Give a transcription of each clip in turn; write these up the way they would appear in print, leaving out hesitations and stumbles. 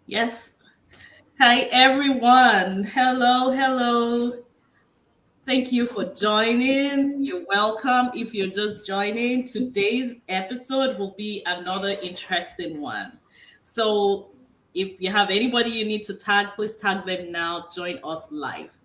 Yes. Hi, everyone. Hello, hello. Thank you for joining. You're welcome. If you're just joining, today's episode will be another interesting one. So, if you have anybody you need to tag, please tag them now. Join us live.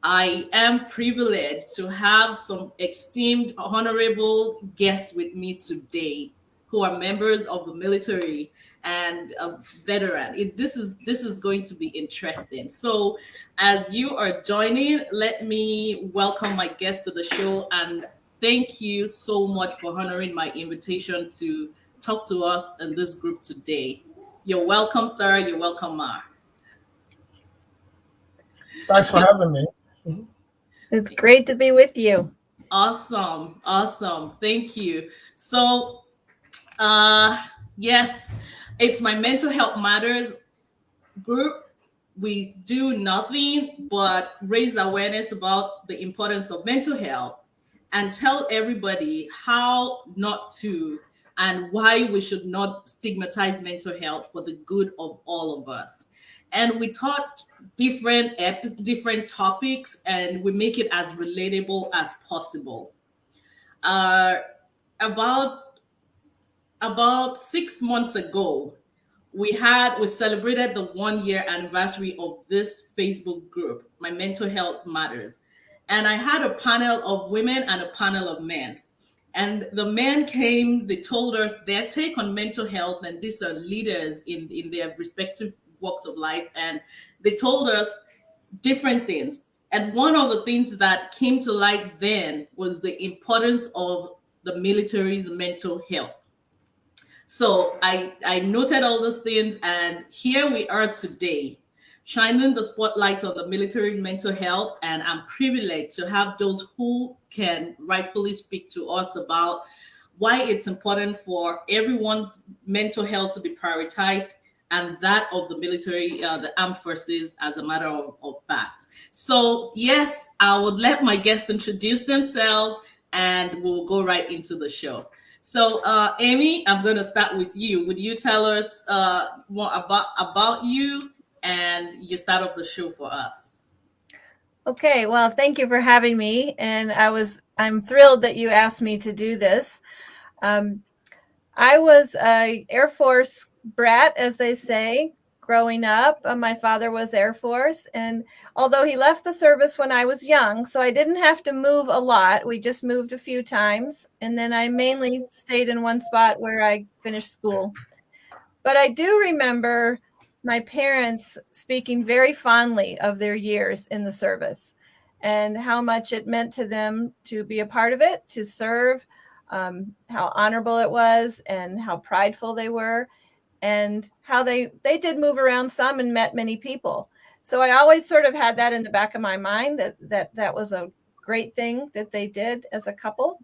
I am privileged to have some esteemed, honorable guests with me today who are members of the military and a veteran. This is going to be interesting. So, as you are joining, let me welcome my guest to the show and thank you so much for honoring my invitation to talk to us in this group today. You're welcome, sir. You're welcome, Ma. Thanks for having me. It's great to be with you. Awesome, awesome. Thank you. So, uh, yes, it's my mental health matters group. We do nothing but raise awareness about the importance of mental health and tell everybody how not to and why we should not stigmatize mental health for the good of all of us. And we taught different topics and we make it as relatable as possible. Uh, about about 6 months ago, we celebrated the 1 year anniversary of this Facebook group, My Mental Health Matters. And I had a panel of women and a panel of men. And the men came, they told us their take on mental health, and these are leaders in their respective walks of life. And they told us different things. And one of the things that came to light then was the importance of the military, the mental health. So I noted all those things, and here we are today, shining the spotlight on the military mental health. And I'm privileged to have those who can rightfully speak to us about why it's important for everyone's mental health to be prioritized and that of the military, the armed forces, as a matter of fact. So, yes, I would let my guests introduce themselves and we'll go right into the show. So, Amy, I'm going to start with you. Would you tell us more about you and you start off the show for us? Okay, well, thank you for having me, and I'm thrilled that you asked me to do this. Um, I was a Air Force brat, as they say, growing up. My father was Air Force, and although he left the service when I was young, so I didn't have to move a lot. We just moved a few times, and then I mainly stayed in one spot where I finished school. But I do remember my parents speaking very fondly of their years in the service and how much it meant to them to be a part of it, to serve, how honorable it was, and how prideful they were, and how they did move around some and met many people. So I always sort of had that in the back of my mind that was a great thing that they did as a couple.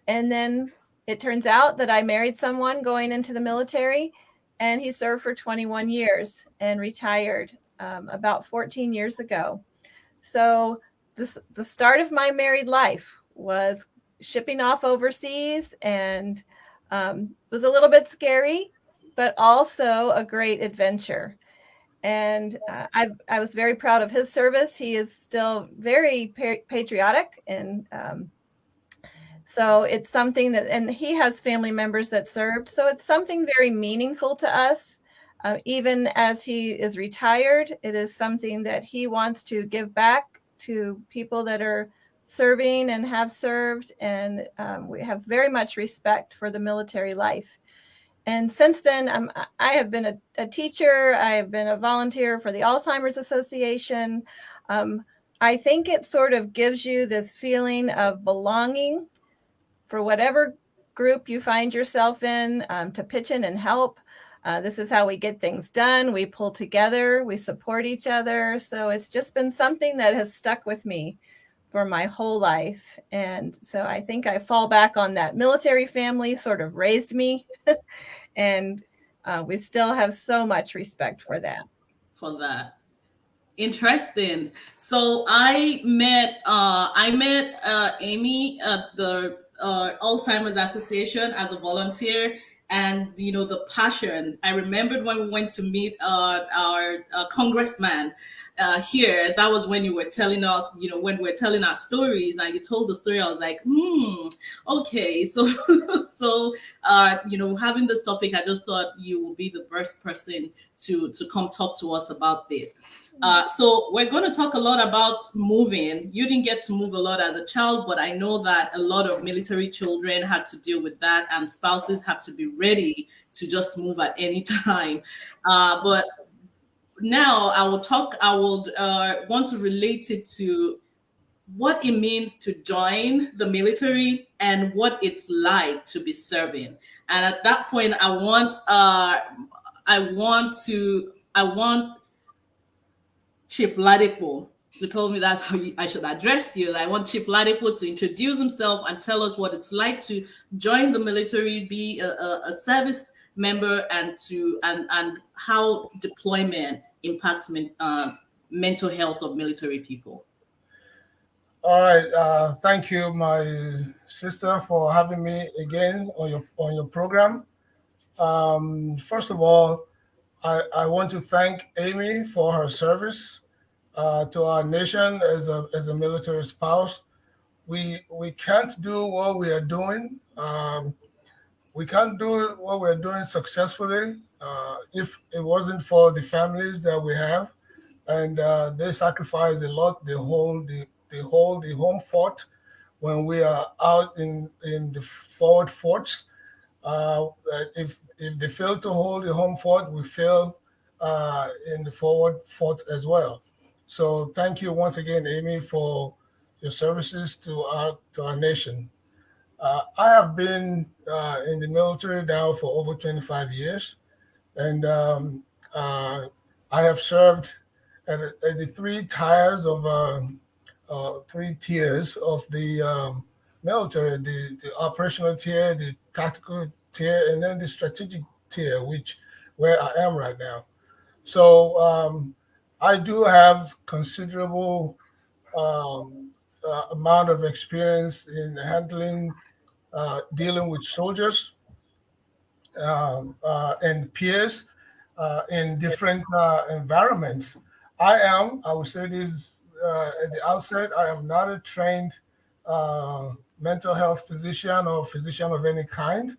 And then it turns out that I married someone going into the military, and he served for 21 years and retired about 14 years ago. So the start of my married life was shipping off overseas, and was a little bit scary, but also a great adventure. And I was very proud of his service. He is still very patriotic, and so it's something that, and he has family members that served. So it's something very meaningful to us. Even as he is retired, it is something that he wants to give back to people that are serving and have served. And we have very much respect for the military life. And since then, I have been a teacher. I have been a volunteer for the Alzheimer's Association. I think it sort of gives you this feeling of belonging for whatever group you find yourself in, to pitch in and help. This is how we get things done. We pull together, we support each other. So it's just been something that has stuck with me for my whole life. And so I think I fall back on that military family sort of raised me. And we still have so much respect for that. For that. Interesting. So I met Amy at the Alzheimer's Association as a volunteer, and the passion. I remembered when we went to meet our congressman here. That was when you were telling us, when we were telling our stories, and you told the story. I was like, okay. So having this topic, I just thought you would be the first person to come talk to us about this. So we're going to talk a lot about moving. You didn't get to move a lot as a child, but I know that a lot of military children had to deal with that, and spouses have to be ready to just move at any time. But now I would want to relate it to what it means to join the military and what it's like to be serving. And at that point, I want Chief Ladepo, who told me that's how I should address you. I want Chief Ladepo to introduce himself and tell us what it's like to join the military, be a service member, and how deployment impacts mental health of military people. All right. Thank you, my sister, for having me again on your program. First of all, I want to thank Amy for her service to our nation as a military spouse. We can't do what we are doing. We can't do what we're doing successfully if it wasn't for the families that we have, and they sacrifice a lot. They hold the home fort when we are out in the forward forts. If they fail to hold the home fort, we fail in the forward fort as well. So thank you once again, Amy, for your services to our nation. I have been in the military now for over 25 years, and I have served at the three tiers of the military: the operational tier, the tactical tier, and then the strategic tier, which where I am right now. So I do have considerable amount of experience in handling dealing with soldiers and peers in different environments. I would say this at the outset, I am not a trained mental health physician or physician of any kind.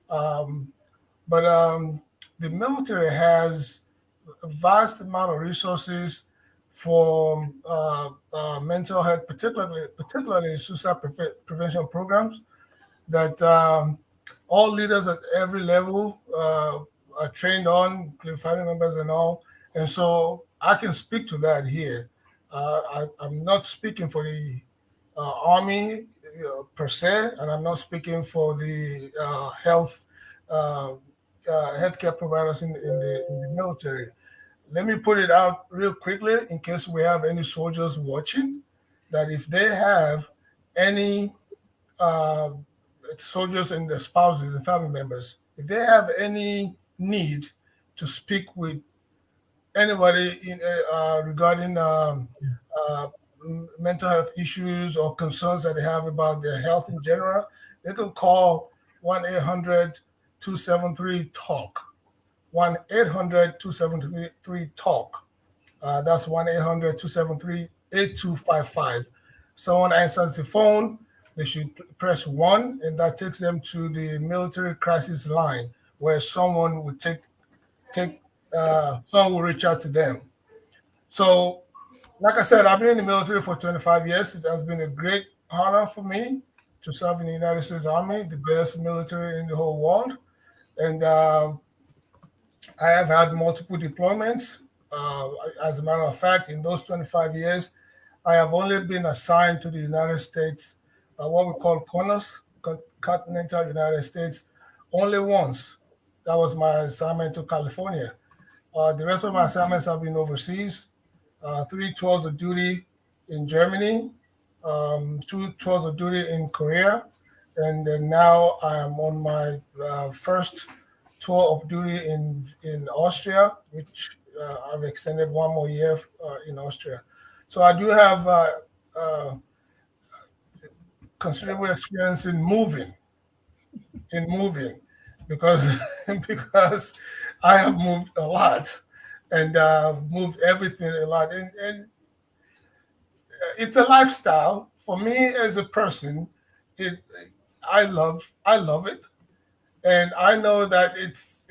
Um, but the military has a vast amount of resources for mental health, particularly suicide prevention programs that all leaders at every level are trained on, including family members and all. And so I can speak to that here. I'm not speaking for the army per se, and I'm not speaking for the uh, healthcare providers in the military. Let me put it out real quickly in case we have any soldiers watching, that if they have any uh, soldiers and their spouses and family members, if they have any need to speak with anybody regarding uh, mental health issues or concerns that they have about their health in general, they can call 1-800-273-TALK. 1-800-273-TALK. That's 1-800-273-8255. Someone answers the phone, they should press 1, and that takes them to the military crisis line where someone will someone will reach out to them. So, like I said, I've been in the military for 25 years. It has been a great honor for me to serve in the United States Army, the best military in the whole world. And I have had multiple deployments. As a matter of fact, in those 25 years, I have only been assigned to the United States, what we call CONUS, Continental United States, only once. That was my assignment to California. The rest of my assignments have been overseas. 3 tours of duty in Germany, 2 tours of duty in Korea, and then now I am on my first tour of duty in Austria, which I've extended 1 more year in Austria. So I do have uh, considerable experience in moving. because because I have moved a lot and moved everything a lot, and it's a lifestyle for me as a person. It I love it, and I know that it's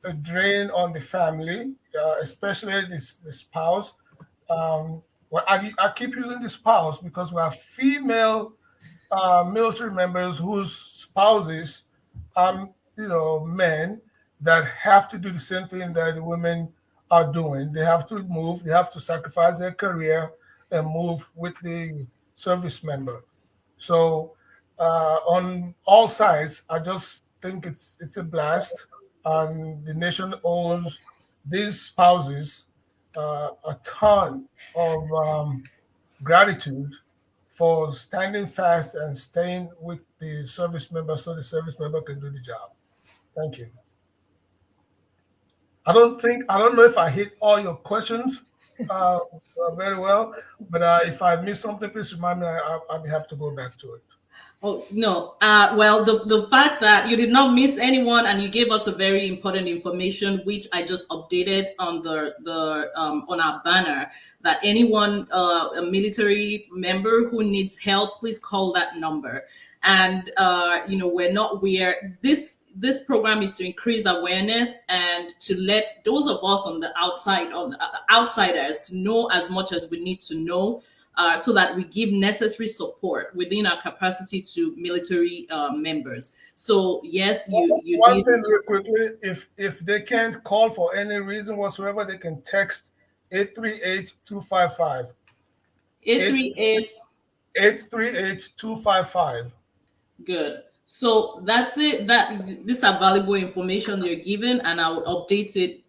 a drain on the family, especially the spouse. Well, I keep using the spouse because we have female military members whose spouses, men that have to do the same thing that the women are doing. They have to move. They have to sacrifice their career and move with the service member. So on all sides, I just think it's a blast, and the nation owes these spouses a ton of gratitude for standing fast and staying with the service member so the service member can do the job. Thank you. I don't know if I hit all your questions very well, but if I missed something, please remind me. I'll be happy to go back to it. Oh no. Well, the fact that you did not miss anyone and you gave us a very important information, which I just updated on the on our banner, that anyone a military member who needs help, please call that number. And we're this program is to increase awareness and to let those of us on the outside, on the outsiders, to know as much as we need to know, so that we give necessary support within our capacity to military members. So yes, you One did thing real quickly, if they can't call for any reason whatsoever, they can text 838-255. 838. 838-255. Good. So that's it. That these are valuable information you're given, and I will update it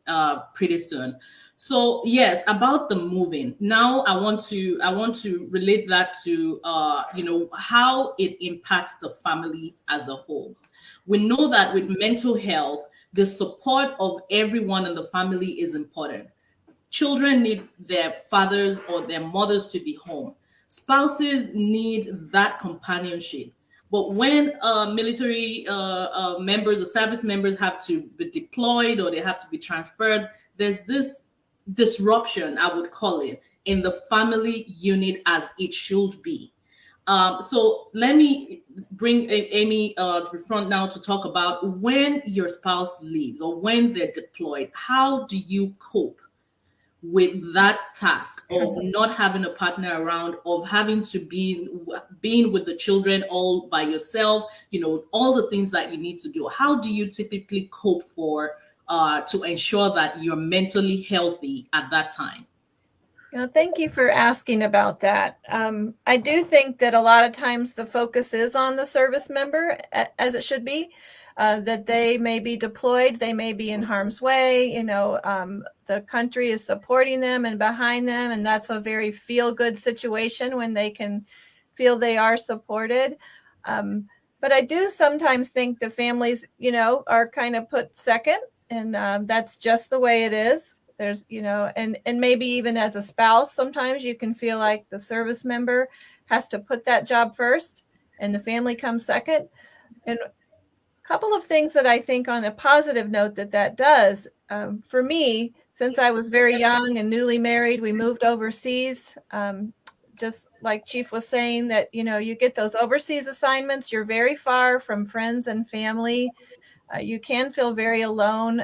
pretty soon. So yes, about the moving. Now I want to relate that to how it impacts the family as a whole. We know that with mental health, the support of everyone in the family is important. Children need their fathers or their mothers to be home. Spouses need that companionship. But when military members or service members have to be deployed or they have to be transferred, there's this disruption, I would call it, in the family unit as it should be. So let me bring Amy to the front now to talk about when your spouse leaves or when they're deployed. How do you cope with that task of not having a partner around, of having to be being with the children all by yourself, all the things that you need to do? How do you typically cope for to ensure that you're mentally healthy at that time? Thank you for asking about that. I do think that a lot of times the focus is on the service member, as it should be, that they may be deployed, they may be in harm's way, the country is supporting them and behind them, and that's a very feel-good situation when they can feel they are supported. But I do sometimes think the families, are kind of put second, and that's just the way it is. There's, and maybe even as a spouse, sometimes you can feel like the service member has to put that job first and the family comes second. And a couple of things that I think on a positive note that does, for me, since I was very young and newly married, we moved overseas. Just like Chief was saying, that, you get those overseas assignments, you're very far from friends and family. You can feel very alone.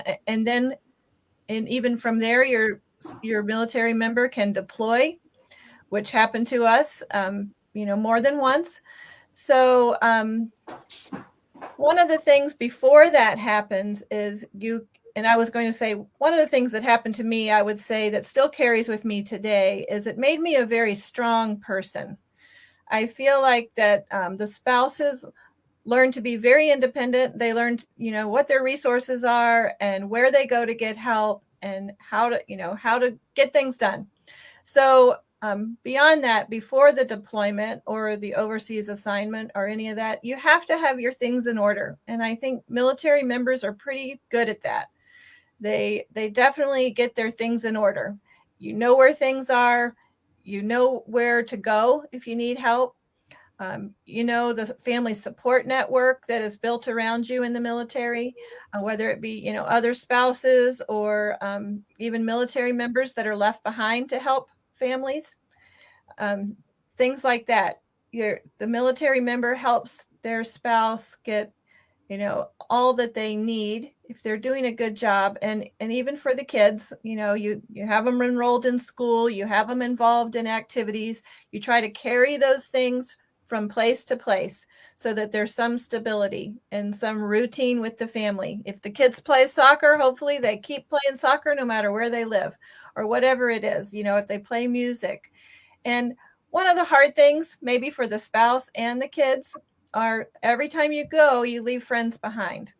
And even from there, your military member can deploy, which happened to us, more than once. So one of the things before that happens is and I was going to say, one of the things that happened to me, I would say that still carries with me today, is it made me a very strong person. I feel like that the spouses learn to be very independent. They learn, what their resources are and where they go to get help and how to get things done. So beyond that, before the deployment or the overseas assignment or any of that, you have to have your things in order. And I think military members are pretty good at that. They definitely get their things in order. You know where things are. You know where to go if you need help. The family support network that is built around you in the military, whether it be, other spouses or even military members that are left behind to help families, um, things like that. The military member helps their spouse get all that they need if they're doing a good job. And even for the kids, you have them enrolled in school, you have them involved in activities, you try to carry those things from place to place so that there's some stability and some routine with the family. If the kids play soccer, hopefully they keep playing soccer no matter where they live or whatever it is, if they play music. And one of the hard things maybe for the spouse and the kids are every time you go, you leave friends behind.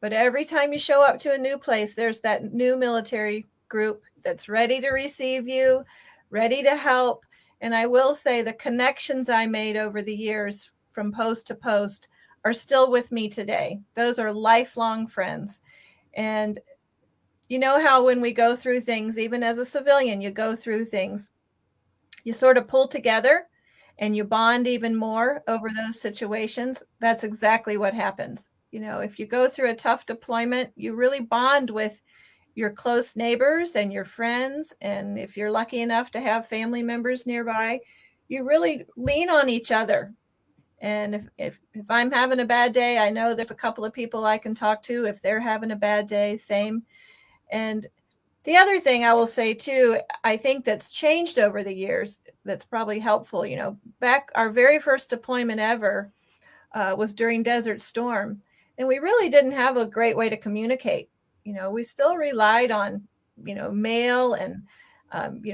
But every time you show up to a new place, there's that new military group that's ready to receive you, ready to help. And I will say the connections I made over the years from post to post are still with me today. Those are lifelong friends. And you know how when we go through things, even as a civilian, you go through things, you sort of pull together and you bond even more over those situations. That's exactly what happens. If you go through a tough deployment, you really bond with your close neighbors and your friends. And if you're lucky enough to have family members nearby, you really lean on each other. And if I'm having a bad day, I know there's a couple of people I can talk to. If they're having a bad day, same. And the other thing I will say too, I think that's changed over the years, that's probably helpful. Back our very first deployment ever was during Desert Storm, and we really didn't have a great way to communicate. We still relied on, mail and,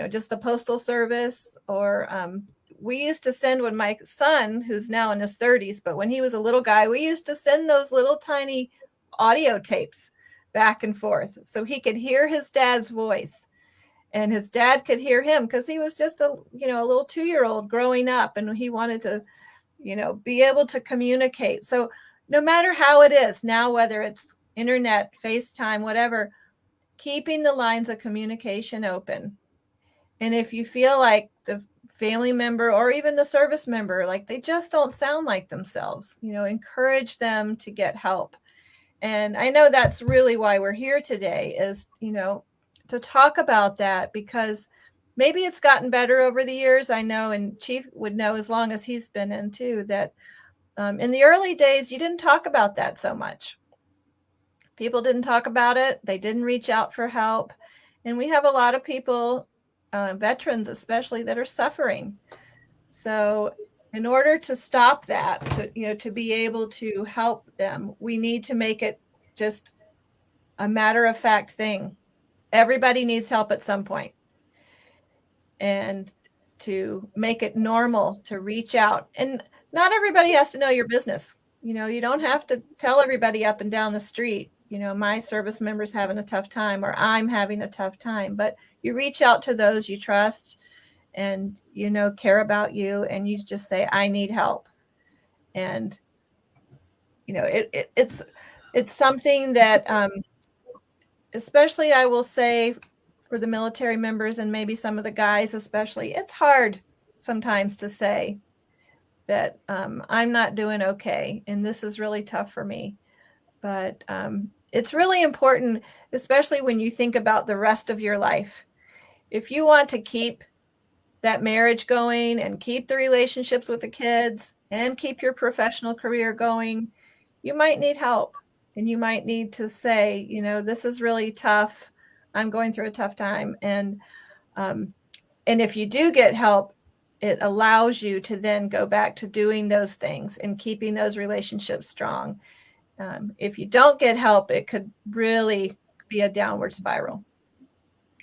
just the postal service, or we used to send, when my son, who's now in his 30s, but when he was a little guy, we used to send those little tiny audio tapes back and forth so he could hear his dad's voice and his dad could hear him, because he was just a little 2-year-old growing up and he wanted to be able to communicate. So no matter how it is now, whether it's internet, FaceTime, whatever, keeping the lines of communication open. And if you feel like the family member or even the service member, like they just don't sound like themselves, encourage them to get help. And I know that's really why we're here today, is, to talk about that, because maybe it's gotten better over the years. I know, and Chief would know as long as he's been in too, that in the early days, you didn't talk about that so much. People didn't talk about it. They didn't reach out for help. And we have a lot of people, veterans especially, that are suffering. So in order to stop that, to be able to help them, we need to make it just a matter of fact thing. Everybody needs help at some point. And to make it normal to reach out. And not everybody has to know your business. You don't have to tell everybody up and down the street, my service member's having a tough time, or I'm having a tough time. But you reach out to those you trust and care about you, and you just say, I need help. And it's something that especially, I will say, for the military members and maybe some of the guys especially, it's hard sometimes to say that I'm not doing okay and this is really tough for me. But it's really important, especially when you think about the rest of your life. If you want to keep that marriage going and keep the relationships with the kids and keep your professional career going, you might need help. And you might need to say, this is really tough. I'm going through a tough time. And if you do get help, it allows you to then go back to doing those things and keeping those relationships strong. If you don't get help, it could really be a downward spiral.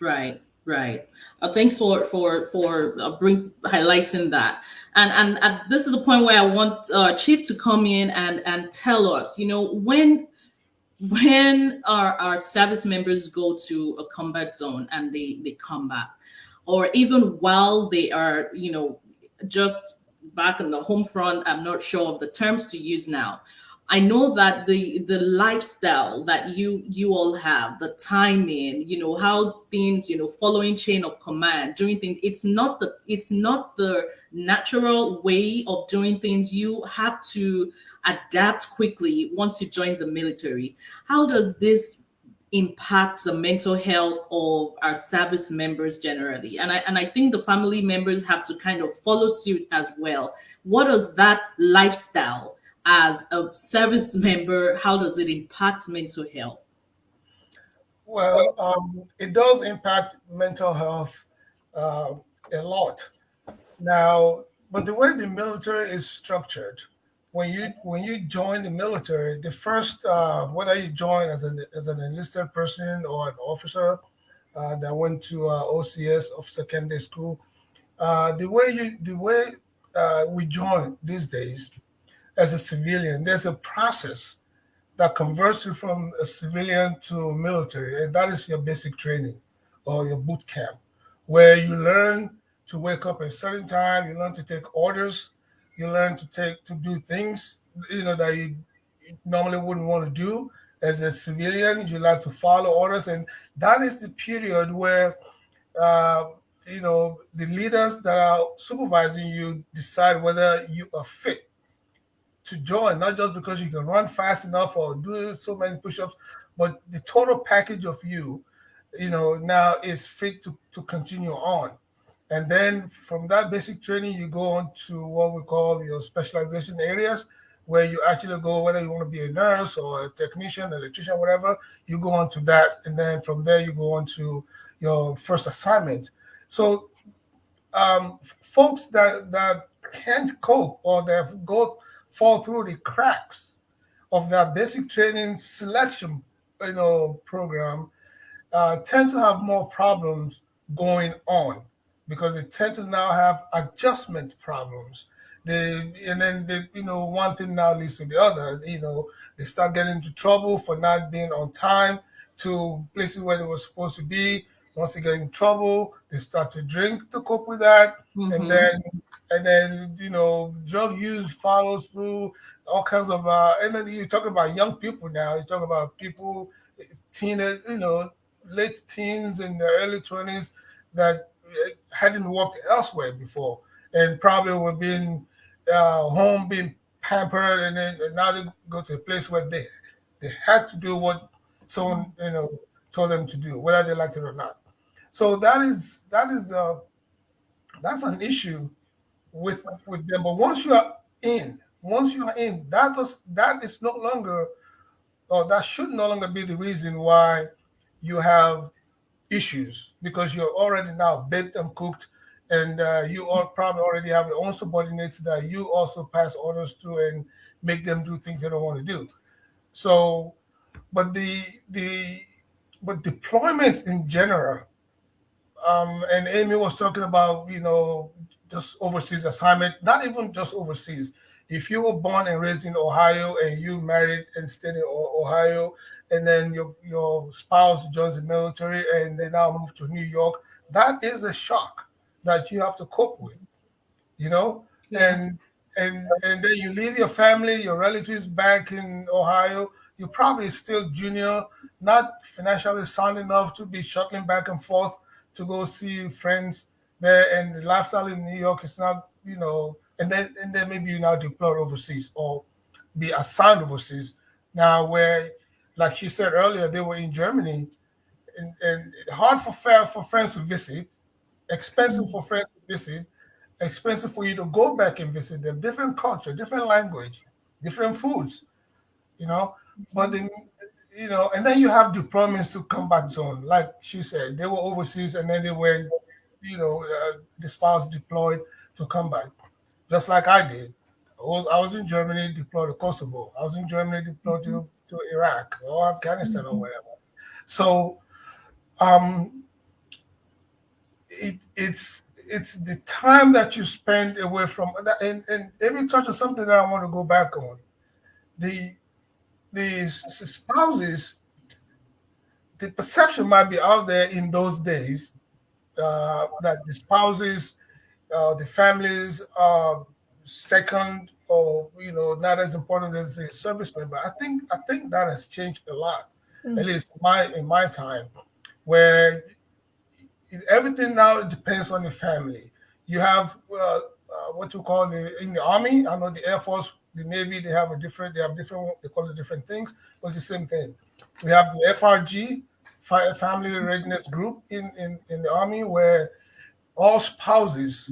Right, right. Thanks for bring highlighting that. And this is the point where I want Chief to come in and tell us, when our service members go to a combat zone and they come back, or even while they are, just back on the home front, I'm not sure of the terms to use now. I know that the lifestyle that you all have, the timing, how things, following chain of command, doing things, it's not the natural way of doing things. You have to adapt quickly once you join the military. How does this impact the mental health of our service members generally? And I think the family members have to kind of follow suit as well. What does that lifestyle as a service member, how does it impact mental health? Well, it does impact mental health uh, a lot. Now, but the way the military is structured, when you join the military, the first whether you join as an enlisted person or an officer that went to OCS of secondary school, the way we join these days as a civilian, there's a process that converts you from a civilian to military, and that is your basic training or your boot camp, where you learn to wake up at a certain time, you learn to take orders, you learn to do things that you normally wouldn't want to do as a civilian. You like to follow orders, and that is the period where uh, the leaders that are supervising you decide whether you are fit to join, not just because you can run fast enough or do so many push-ups, but the total package of you, now is fit to continue on. And then from that basic training, you go on to what we call your specialization areas, where you actually go, whether you want to be a nurse or a technician, electrician, whatever, you go on to that. And then from there, you go on to your first assignment. So folks that can't cope or that go fall through the cracks of that basic training selection program tend to have more problems going on because they tend to now have adjustment problems. One thing now leads to the other. They start getting into trouble for not being on time to places where they were supposed to be. Once they get in trouble, they start to drink to cope with that, and Mm-hmm. then drug use follows through all kinds of. And then you're talking about young people now. You're talking about people, teenage, late teens and the early 20s that hadn't worked elsewhere before and probably were being home being pampered, and now they go to a place where they had to do what someone told them to do, whether they liked it or not. So that's an issue with them. But once you are in, that is no longer, or that should no longer be the reason why you have issues, because you're already now baked and cooked, and you all probably already have your own subordinates that you also pass orders to and make them do things they don't want to do. So, but the but deployments in general, and Amy was talking about, just overseas assignment, not even just overseas. If you were born and raised in Ohio and you married and stayed in Ohio, and then your spouse joins the military and they now move to New York, that is a shock that you have to cope with, you know, Yeah. and then you leave your family, your relatives back in Ohio. You're probably still junior, not financially sound enough to be shuttling back and forth to go see friends there, and the lifestyle in New York is not, and then maybe you now deploy overseas or be assigned overseas. Now, where, like she said earlier, they were in Germany, and hard for friends to visit, expensive for friends to visit, expensive for you to go back and visit them. Different culture, different language, different foods, you know. But then, and then you have deployments to combat zone. Like she said, they were overseas and then they went, the spouse deployed to combat, just like I did. I was in Germany, deployed to Kosovo. I was in Germany, deployed to Iraq or Afghanistan or whatever. So um, it's the time that you spend away from that, and every touch is something that I want to go back on. The spouses, the perception might be out there in those days that the spouses, the families, second or not as important as a service member. I think that has changed a lot, at least in my time, where everything now depends on the family. You have what you call in the army. I know the Air Force, the Navy, they have different, they call it different things, but it's the same thing. We have the FRG, Family Readiness Group in the army, where all spouses,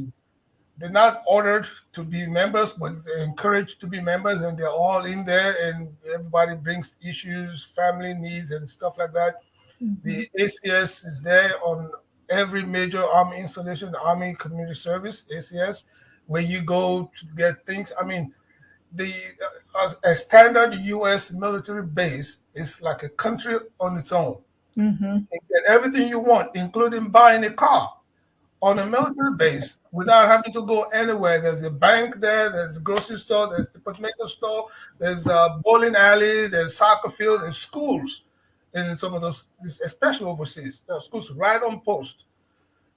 they're not ordered to be members, but they're encouraged to be members, and they're all in there, and everybody brings issues, family needs, and stuff like that. Mhm. The ACS is there on every major Army installation, the Army Community Service, ACS, where you go to get things. I mean, the a standard U.S. military base is like a country on its own. Mhm. You get everything you want, including buying a car on a military base without having to go anywhere. There's a bank there, there's a grocery store, there's the tomato store, there's a bowling alley, there's soccer field, there's schools in some of those, especially overseas. There are schools right on post.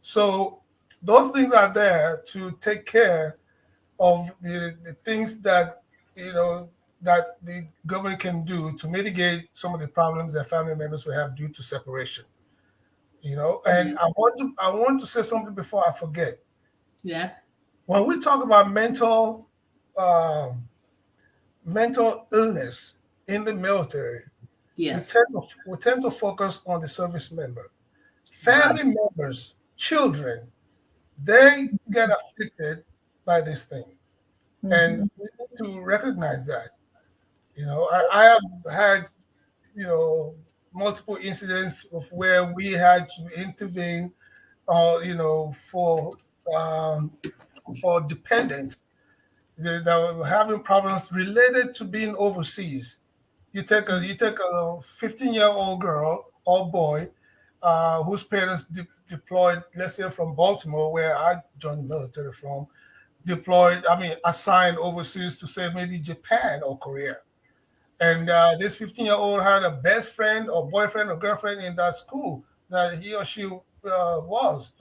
So those things are there to take care of the things that that the government can do to mitigate some of the problems that family members will have due to separation. And Mhm. I want to say something before I forget. Yeah. When we talk about um, mental illness in the military, we Yes. tend to we tend to focus on the service member. Right. Family members, children, they get afflicted by this thing, and Mhm. we need to recognize that. I have had you know multiple incidents of where we had to intervene, um, for dependents that were having problems related to being overseas. You take a 15-year-old girl or boy, whose parents deployed, let's say from Baltimore, where I joined the military from, deployed, I mean, assigned overseas to say maybe Japan or Korea. And this 15-year-old had a best friend or boyfriend or girlfriend in that school that he or she was.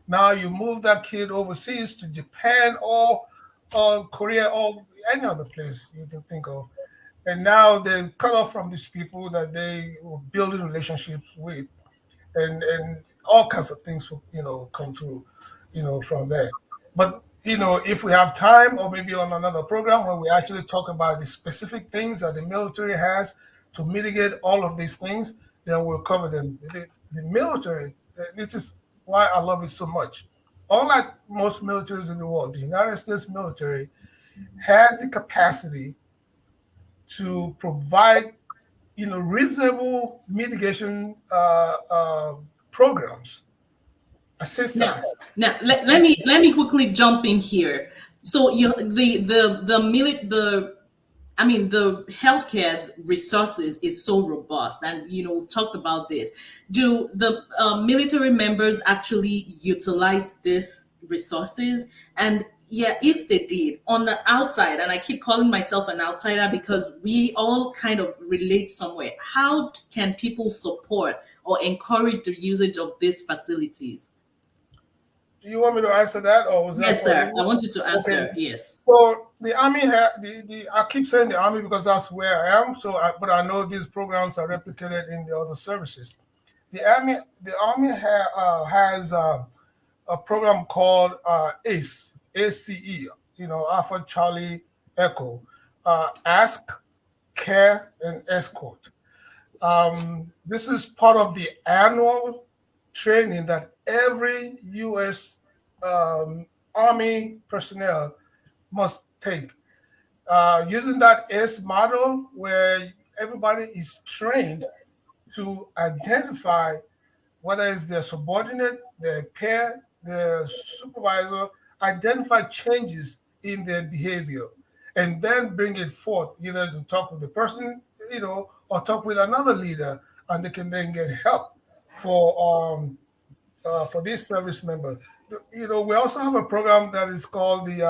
Now you move that kid overseas to Japan or Korea or any other place you can think of. And now they're cut off from these people that they were building relationships with, and all kinds of things will, come through, from there. But if we have time, or maybe on another program where we actually talk about the specific things that the military has to mitigate all of these things, then we'll cover them. The military, this is why I love it so much. Unlike most militaries in the world, the United States military has the capacity to provide reasonable mitigation programs, Now, assistance. let me quickly jump in here. So you the minute the I mean, the healthcare resources is so robust, and we've talked about this. Do the military members actually utilize these resources? And yeah, if they did, on the outside, and I keep calling myself an outsider because we all kind of relate somewhere. How can people support or encourage the usage of these facilities? Do you want me to answer that, or was that Yes, for sir. I you? want you to Okay. answer. Yes. So the army, I keep saying the army because that's where I am. But I know these programs are replicated in the other services. The army has a program called ACE, Alpha Charlie Echo, Ask, Care, and Escort. This is part of the annual training that every U.S. Army personnel must take. Using that ACE model, where everybody is trained to identify whether it's their subordinate, their peer, their supervisor, identify changes in their behavior, and then bring it forth either to talk with the person, or talk with another leader, and they can then get help for this service member. We also have a program that is called the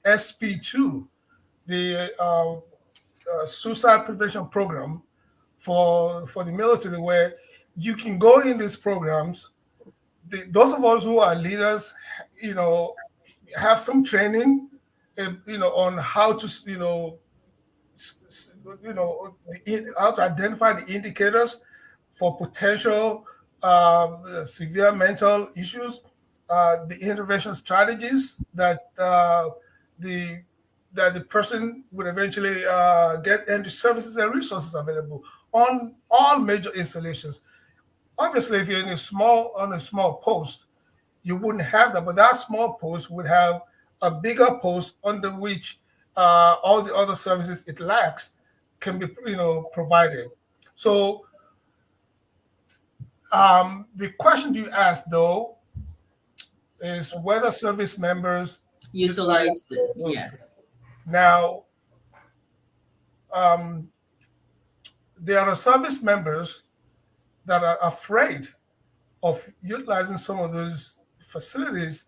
SP2, the suicide prevention program for the military, where you can go in these programs. Those of us who are leaders, you know, have some training, on how to, how to identify the indicators for potential severe mental issues, the intervention strategies the that the person would eventually get, and the services and resources available on all major installations. Obviously, if you're on a small post, you wouldn't have that, but that small post would have a bigger post under which all the other services it lacks can be, provided. So the question you asked, though, is whether service members utilize Utilize it. technology. Yes. Now, um, there are service members that are afraid of utilizing some of those facilities,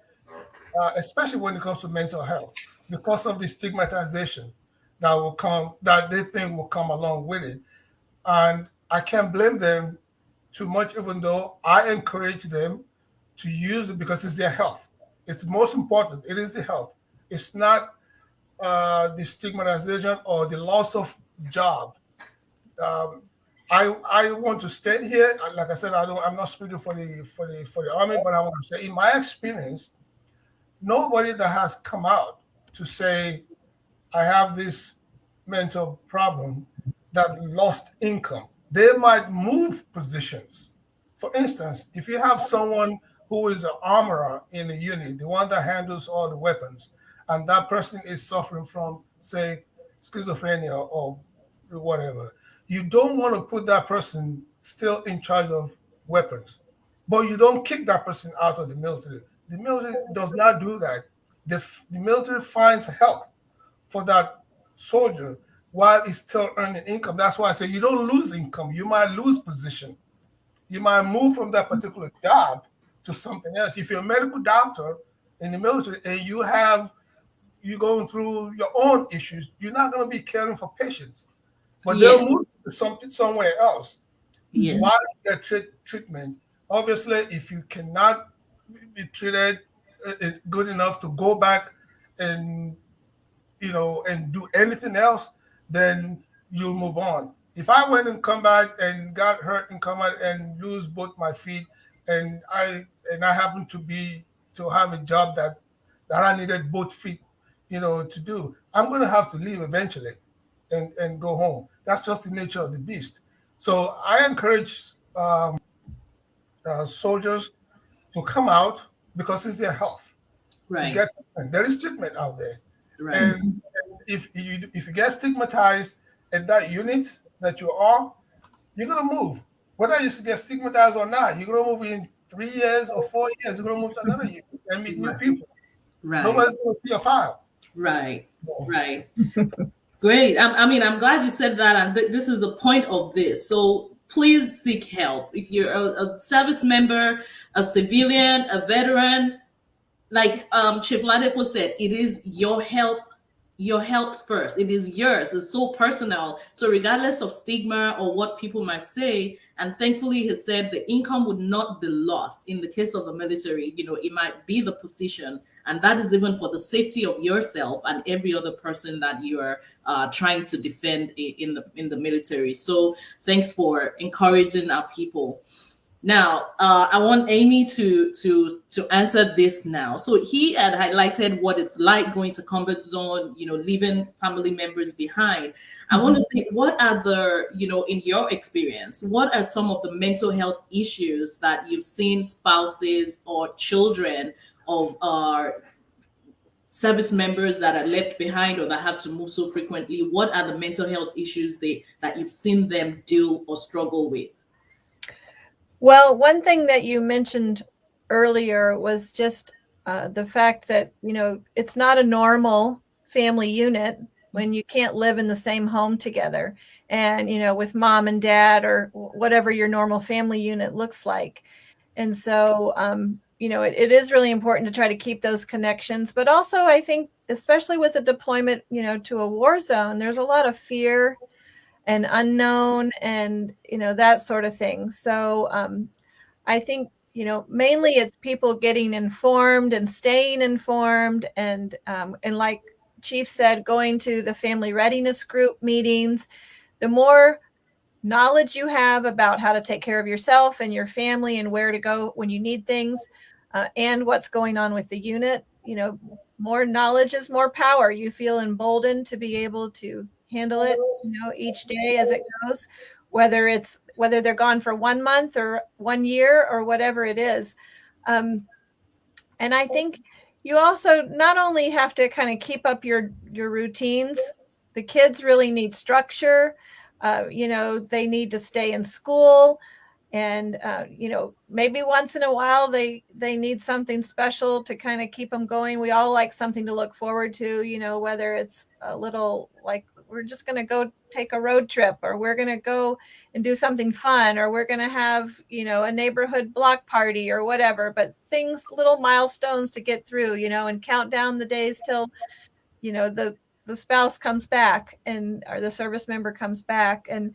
especially when it comes to mental health, because of the stigmatization that they think will come along with it. And I can't blame them too much, even though I encourage them to use it because it's their health. It's most important. It is the health. It's not the stigmatization or the loss of job. Um, I want to state here, like I said, I'm not speaking for the army, but I want to say, in my experience, nobody that has come out to say I have this mental problem that lost income. They might move positions. For instance, if you have someone who is an armorer in a unit, the one that handles all the weapons, and that person is suffering from, say, schizophrenia or whatever, you don't want to put that person still in charge of weapons. But you don't kick that person out of the military. The military does not do that. The military finds help for that soldier while he's still earning income. That's why I say you don't lose income. You might lose position. You might move from that particular job to something else. If you're a medical doctor in the military and you're going through your own issues, you're not going to be caring for patients. But they'll Yes. move to something somewhere else while Yes. you get treatment. Obviously, if you cannot be treated good enough to go back and and do anything else, then you'll move on. If I went and come back and got hurt and come out and lose both my feet, and I happen to have a job that I needed both feet, to do, I'm going to have to leave eventually and go home. That's just the nature of the beast. So I encourage soldiers to come out because it's their health to Right. get treatment. There is treatment out there. Right. And if you get stigmatized at that unit that you are, you're gonna move. Whether you get stigmatized or not, you're gonna move in 3 years or 4 years. You're gonna move to another unit and meet new Right. people. Right. Nobody's gonna see your file. Right. Right. Great. I mean, I'm glad you said that, and this is the point of this. So please seek help. If you're a service member, a civilian, a veteran, like Chief Ladepo said, it is your health first. It is yours. It's so personal. So regardless of stigma or what people might say, and thankfully he said the income would not be lost. In the case of the military, it might be the position, and that is even for the safety of yourself and every other person that you are trying to defend in the military. So thanks for encouraging our people. Now, I want Amy to answer this now. So he had highlighted what it's like going to combat zone, leaving family members behind. I want to say, what are in your experience, what are some of the mental health issues that you've seen spouses or children of our service members that are left behind or that have to move so frequently? What are the mental health issues that you've seen them deal or struggle with? Well, one thing that you mentioned earlier was just the fact that, it's not a normal family unit when you can't live in the same home together and, with mom and dad or whatever your normal family unit looks like. And so, it is really important to try to keep those connections. But also, I think, especially with a deployment, to a war zone, there's a lot of fear and unknown and that sort of thing. So I think mainly it's people getting informed and staying informed and like Chief said, going to the family readiness group meetings, the more knowledge you have about how to take care of yourself and your family and where to go when you need things, and what's going on with the unit, more knowledge is more power. You feel emboldened to be able to handle it, each day as it goes, whether they're gone for 1 month or 1 year or whatever it is. And I think you also not only have to kind of keep up your routines, the kids really need structure. They need to stay in school, and maybe once in a while they need something special to kind of keep them going. We all like something to look forward to, whether it's a little, like, we're just going to go take a road trip, or we're going to go and do something fun, or we're going to have a neighborhood block party or whatever. But things, little milestones to get through, and count down the days till the spouse comes back, or the service member comes back, and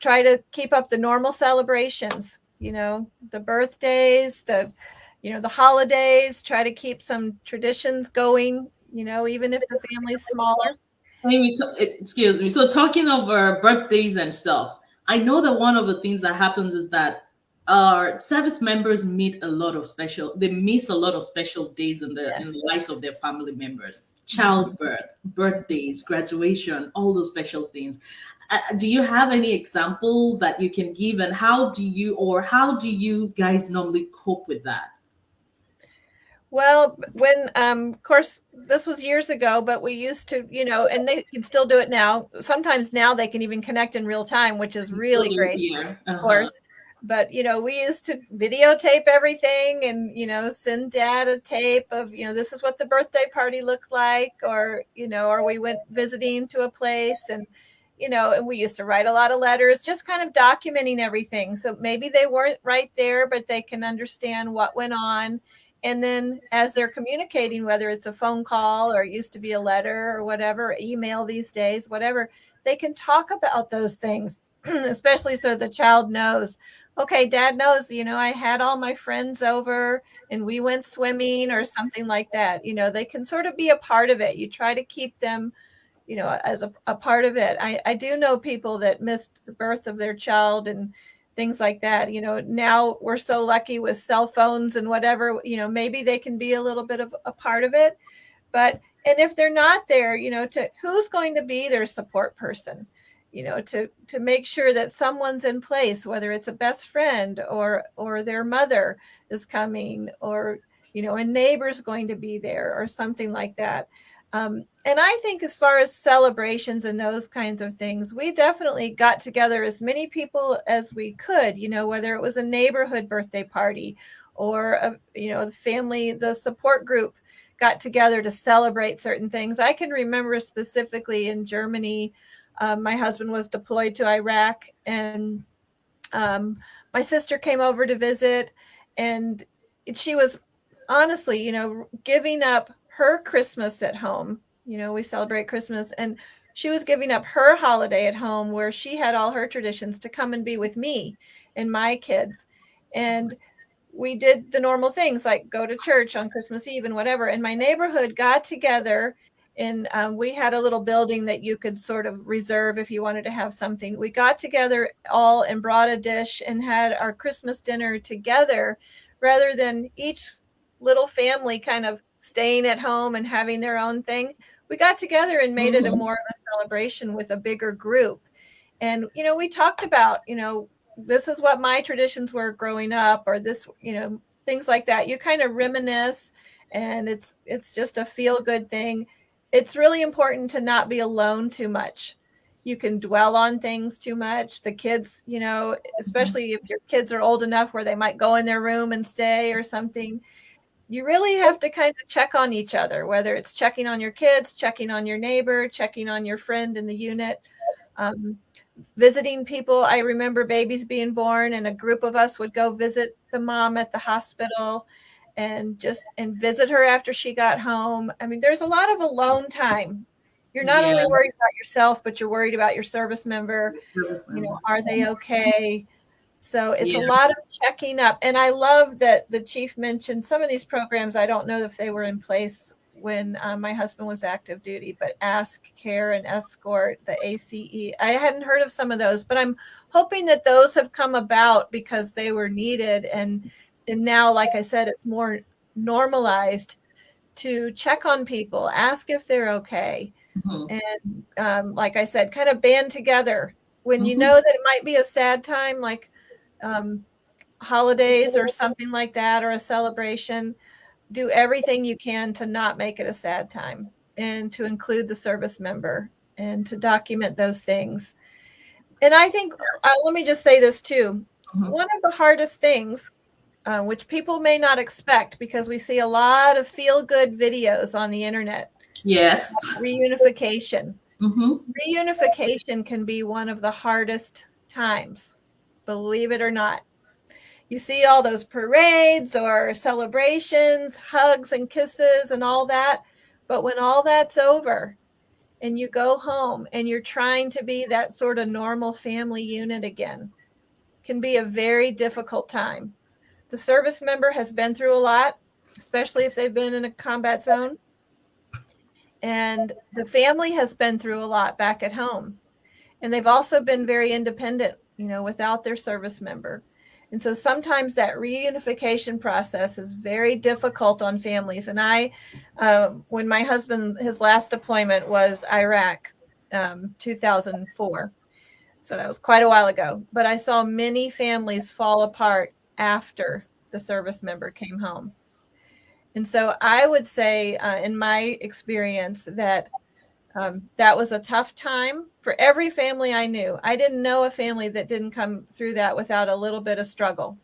try to keep up the normal celebrations, the birthdays, the holidays. Try to keep some traditions going, even if the family's smaller. Excuse me. So talking of birthdays and stuff, I know that one of the things that happens is that our service members meet a lot of special. They miss a lot of special days in Yes. the lives of their family members. Childbirth, birthdays, graduation, all those special things. Do you have any example that you can give, and how do you guys normally cope with that? Well, when, of course, this was years ago, but we used to, and they can still do it now. Sometimes now they can even connect in real time, which is We still really do great, here. of course. But, we used to videotape everything and, send dad a tape of, this is what the birthday party looked like, or we went visiting to a place, and, and we used to write a lot of letters, just kind of documenting everything. So maybe they weren't right there, but they can understand what went on. And then as they're communicating, whether it's a phone call or it used to be a letter or whatever, email these days, whatever, they can talk about those things, especially so the child knows, okay, dad knows, I had all my friends over and we went swimming or something like that. They can sort of be a part of it. You try to keep them, as a part of it. I do know people that missed the birth of their child and things like that. Now we're so lucky with cell phones and whatever, maybe they can be a little bit of a part of it. And if they're not there, to who's going to be their support person, to make sure that someone's in place, whether it's a best friend or their mother is coming, or, a neighbor's going to be there or something like that. And I think as far as celebrations and those kinds of things, we definitely got together as many people as we could, whether it was a neighborhood birthday party or, the family, the support group got together to celebrate certain things. I can remember specifically in Germany, my husband was deployed to Iraq, and my sister came over to visit, and she was honestly, giving up her Christmas at home. We celebrate Christmas, and she was giving up her holiday at home where she had all her traditions to come and be with me and my kids. And we did the normal things like go to church on Christmas Eve and whatever. And my neighborhood got together, and we had a little building that you could sort of reserve if you wanted to have something. We got together all and brought a dish and had our Christmas dinner together, rather than each little family kind of staying at home and having their own thing. We got together and made it a more of a celebration with a bigger group. And, we talked about, this is what my traditions were growing up, or this, things like that. You kind of reminisce, and it's just a feel good thing. It's really important to not be alone too much. You can dwell on things too much. The kids, especially if your kids are old enough where they might go in their room and stay or something, you really have to kind of check on each other, whether it's checking on your kids, checking on your neighbor, checking on your friend in the unit, visiting people. I remember babies being born, and a group of us would go visit the mom at the hospital and visit her after she got home. I mean, there's a lot of alone time. You're not only worried about yourself, but you're worried about your service member. Are they okay? So it's a lot of checking up. And I love that the chief mentioned some of these programs. I don't know if they were in place when my husband was active duty, but Ask, Care, and Escort, the ACE. I hadn't heard of some of those, but I'm hoping that those have come about because they were needed. And now, like I said, it's more normalized to check on people, ask if they're okay. Mm-hmm. And like I said, kind of band together when you Mm-hmm. know that it might be a sad time, like holidays or something like that, or a celebration. Do everything you can to not make it a sad time, and to include the service member and to document those things. And I think, let me just say this too. Mm-hmm. One of the hardest things, which people may not expect, because we see a lot of feel-good videos on the internet, Yes. reunification. Mm-hmm. Reunification can be one of the hardest times, believe it or not. You see all those parades or celebrations, hugs and kisses and all that. But when all that's over and you go home and you're trying to be that sort of normal family unit again, can be a very difficult time. The service member has been through a lot, especially if they've been in a combat zone. And the family has been through a lot back at home. And they've also been very independent, without their service member. And so sometimes that reunification process is very difficult on families. And when my husband, his last deployment was Iraq, 2004. So that was quite a while ago. But I saw many families fall apart after the service member came home. And so I would say, in my experience, that that was a tough time for every family I knew. I didn't know a family that didn't come through that without a little bit of struggle.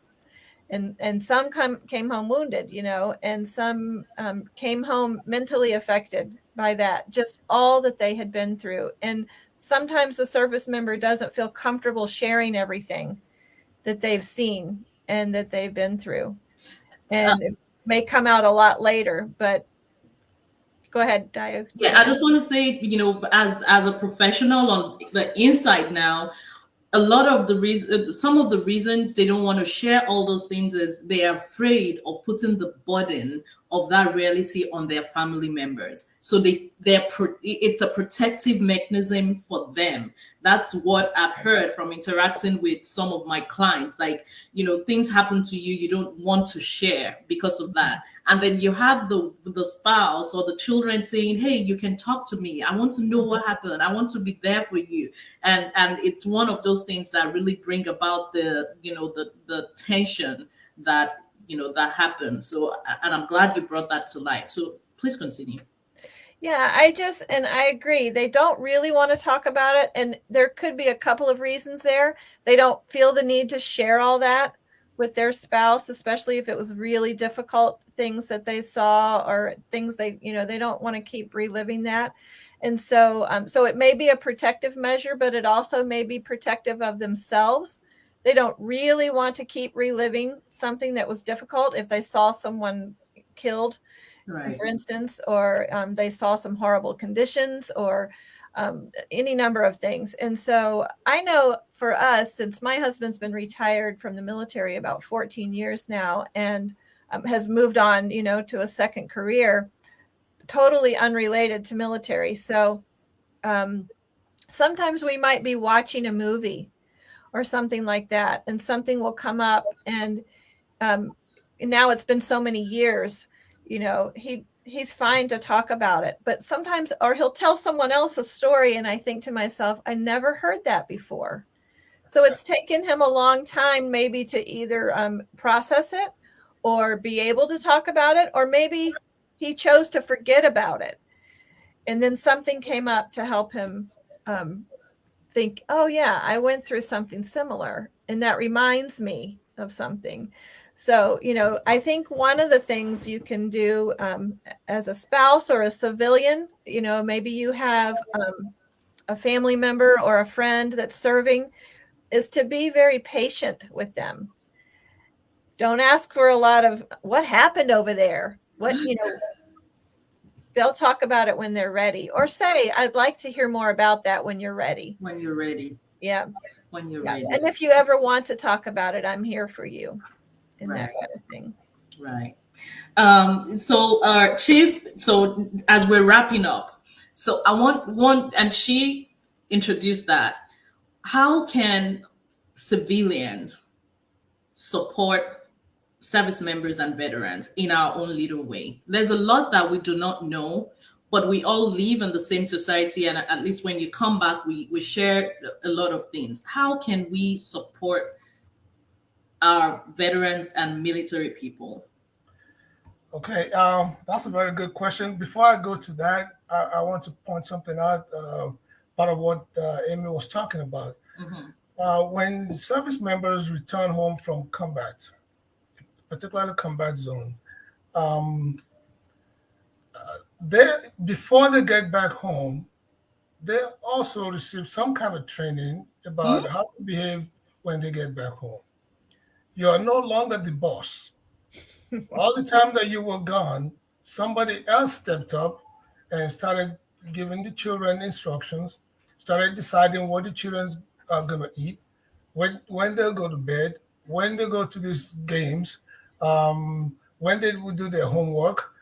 And some came home wounded, and some came home mentally affected by that, just all that they had been through. And sometimes the service member doesn't feel comfortable sharing everything that they've seen and that they've been through. And it may come out a lot later, but go ahead, Dio. Yeah, I just want to say, as a professional on the inside now, a lot of the reason, some of the reasons they don't want to share all those things is they are afraid of putting the burden of that reality on their family members. So it's a protective mechanism for them. That's what I've heard from interacting with some of my clients. Like, things happen to you, you don't want to share because of that. And then you have the spouse or the children saying, hey, you can talk to me, I want to know what happened, I want to be there for you. And it's one of those things that really bring about the tension that that happens. So, and I'm glad you brought that to light, so please continue. Yeah, I agree. They don't really want to talk about it. And there could be a couple of reasons there. They don't feel the need to share all that with their spouse, especially if it was really difficult things that they saw or things they don't want to keep reliving that. And so, so it may be a protective measure, but it also may be protective of themselves. They don't really want to keep reliving something that was difficult if they saw someone killed, Right. for instance, or they saw some horrible conditions, or any number of things. And so I know for us, since my husband's been retired from the military about 14 years now, and has moved on, to a second career, totally unrelated to military. So sometimes we might be watching a movie or something like that, and something will come up, and now it's been so many years, he's fine to talk about it, but sometimes, or he'll tell someone else a story, and I think to myself, I never heard that before. So it's taken him a long time maybe to either process it or be able to talk about it, or maybe he chose to forget about it. And then something came up to help him think, oh yeah, I went through something similar, and that reminds me of something. So, I think one of the things you can do as a spouse or a civilian, maybe you have a family member or a friend that's serving, is to be very patient with them. Don't ask for a lot of what happened over there. They'll talk about it when they're ready, or say, I'd like to hear more about that when you're ready. When you're ready. Yeah. When you're Yeah. ready. And if you ever want to talk about it, I'm here for you, and Right. that kind of thing. Right. So, Chief, so as we're wrapping up, so I want one, and she introduced that. How can civilians support service members and veterans in our own little way? There's a lot that we do not know, but we all live in the same society, and at least when you come back, we share a lot of things. How can we support our veterans and military people? Okay, that's a very good question. Before I go to that, I want to point something out. Part of what Amy was talking about. Mhm. When service members return home from combat, particularly combat zone, um, they before they get back home, they also receive some kind of training Hmm? about how to behave when they get back home. You are no longer the boss. All the time that you were gone, somebody else stepped up and started giving the children instructions, started deciding what the children are going to eat, when they'll go to bed, when they go to these games, when they will do their homework.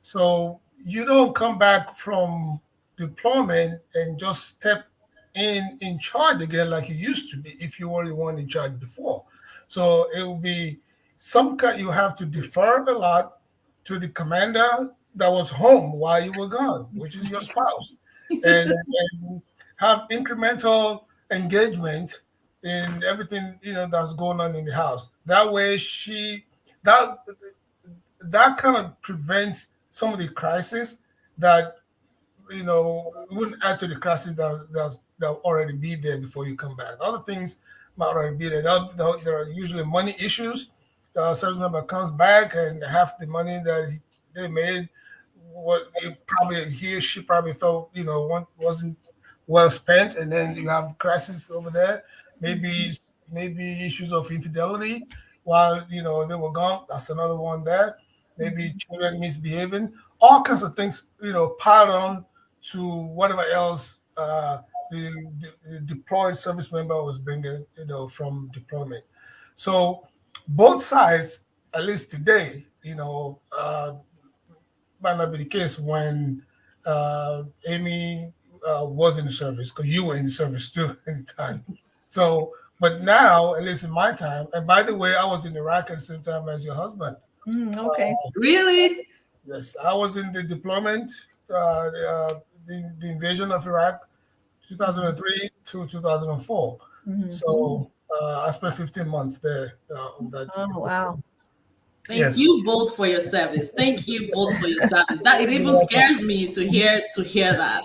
So you don't come back from deployment and just step in charge again like you used to be if you were the one in charge before. So it will be some kind you have to defer a lot to the commander that was home while you were gone, which is your spouse, and have incremental engagement in everything that's going on in the house. That way, that that kind of prevents some of the crisis that wouldn't add to the crisis that already be there before you come back. Other things might already be there. There are usually money issues. The service member comes back and half the money that they made, what he or she probably thought wasn't well spent, and then you have crisis over there. Maybe maybe issues of infidelity while they were gone. That's another one there. Maybe children misbehaving, all kinds of things, piled on to whatever else the deployed service member was bringing, from deployment. So both sides, at least today, might not be the case when Amy was in the service, because you were in the service too at the time. So, but now, at least in my time, and by the way, I was in Iraq at the same time as your husband. Okay. Really? Yes, I was in the deployment, the invasion of Iraq, 2003 to 2004. Mhm. So I spent 15 months there on that. Oh, wow. Thank Yes. you both for your service. Thank you both for your service. That it You're even welcome. scares me to hear that.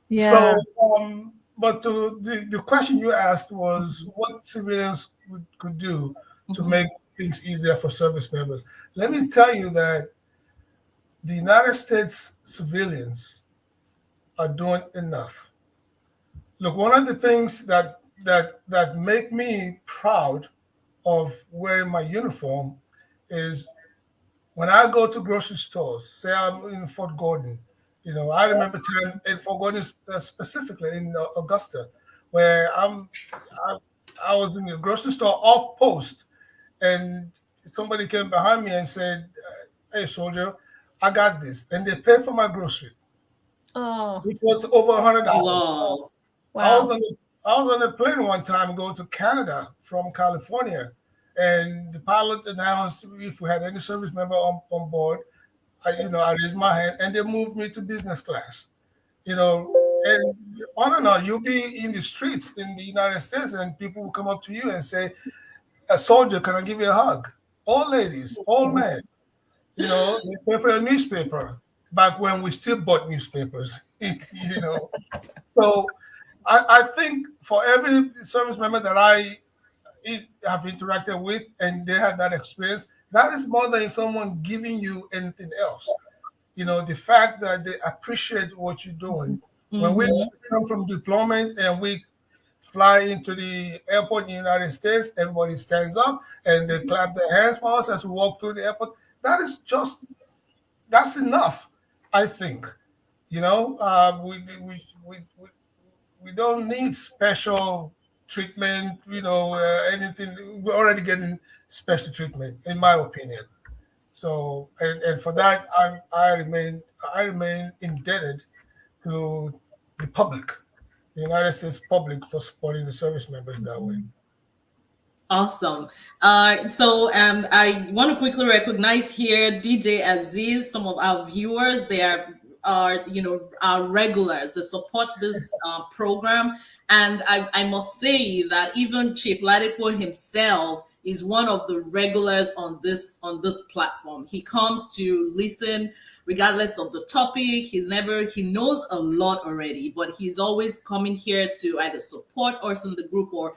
Yeah. So, but the question you asked was what civilians could do to Mhm. make things easier for service members. Let me tell you that the United States civilians are doing enough. Look, one of the things that make me proud of wearing my uniform is when I go to grocery stores. Say I'm in Fort Gordon, I remember time in Fort Gordon specifically in Augusta, where I, I was in the grocery store off post, and somebody came behind me and said, "Hey, soldier, I got this," and they paid for my grocery, Oh, which was over $100. Wow. I was wow. on the I was on a plane one time going to Canada from California, and the pilot announced if we had any service member on board. I raised my hand, and they moved me to business class. And on and on, you'll be in the streets in the United States, and people will come up to you and say, "A soldier, can I give you a hug?" All ladies, all men. They pay for a newspaper back when we still bought newspapers. So I think for every service member that I have interacted with and they had that experience, that is more than someone giving you anything else. The fact that they appreciate what you're doing. When we Hmm. come from deployment and we fly into the airport in the United States, everybody stands up and they clap their hands for us as we walk through the airport. That's enough, I think. We don't need special treatment, anything. We're already getting special treatment, in my opinion. So, and for that, I remain indebted to the public, the United States public, for supporting the service members that way. Awesome. I want to quickly recognize here DJ Aziz. Some of our viewers, they are our regulars. They support this program, and I must say that even Chief Ladepo himself is one of the regulars on this platform. He comes to listen regardless of the topic. He knows a lot already, but he's always coming here to either support us in the group, or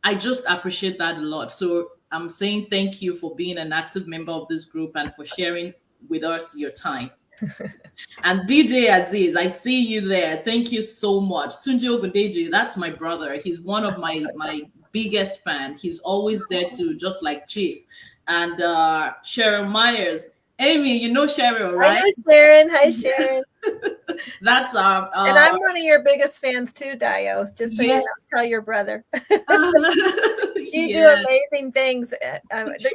I just appreciate that a lot. So I'm saying thank you for being an active member of this group and for sharing with us your time. And DJ Aziz, I see you there. Thank you so much. Tunji Ogundeji, that's my brother. He's one of my biggest fan. He's always there too, just like Chief. And Cheryl Myers. Amy, you know Cheryl, I right? know Sharon. Hi, Sharon. That's And I'm one of your biggest fans too, Dio. Just so you yeah. know, tell your brother. You Yes. do amazing things.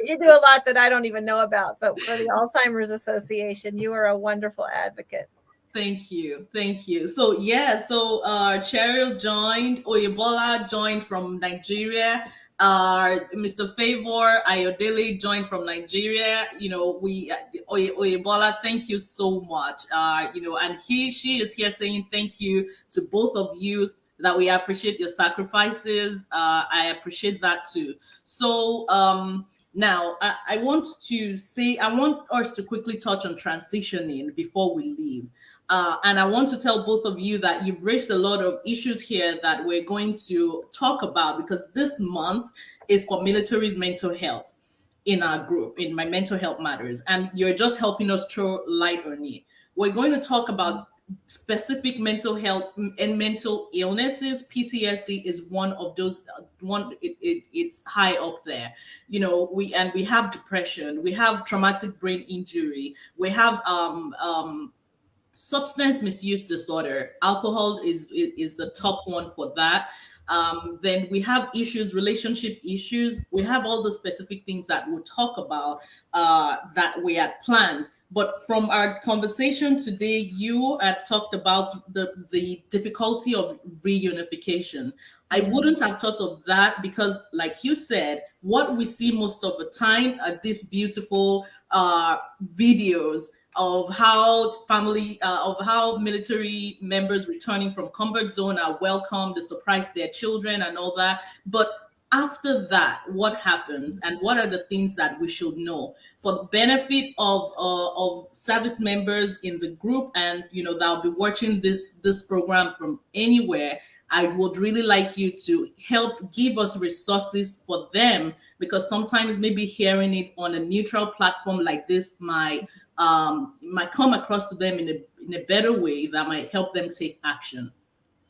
You do a lot that I don't even know about. But for the Alzheimer's Association, you are a wonderful advocate. Thank you. Thank you. So Cheryl joined, Oyebola joined from Nigeria. Mr. Favor Ayodele joined from Nigeria. Oyebola, thank you so much. And she is here saying thank you to both of you, that we appreciate your sacrifices. I appreciate that too. So now I want us to quickly touch on transitioning before we leave. And I want to tell both of you that you've raised a lot of issues here that we're going to talk about, because this month is for military mental health in our group, in my mental health matters, and you're just helping us throw light on it. We're going to talk about specific mental health and mental illnesses. PTSD is one of those. It's high up there. We have depression, we have traumatic brain injury, we have substance misuse disorder. Alcohol is the top one for that. Then we have issues, relationship issues. We have all the specific things that we'll talk about that we had planned. But from our conversation today, you had talked about the difficulty of reunification. I wouldn't have thought of that because, like you said, what we see most of the time are these beautiful videos of how military members returning from combat zone are welcomed, they surprise their children and all that. But after that, what happens, and what are the things that we should know for the benefit of service members in the group, and that'll be watching this program from anywhere? I would really like you to help give us resources for them, because sometimes maybe hearing it on a neutral platform like this might come across to them in a better way that might help them take action.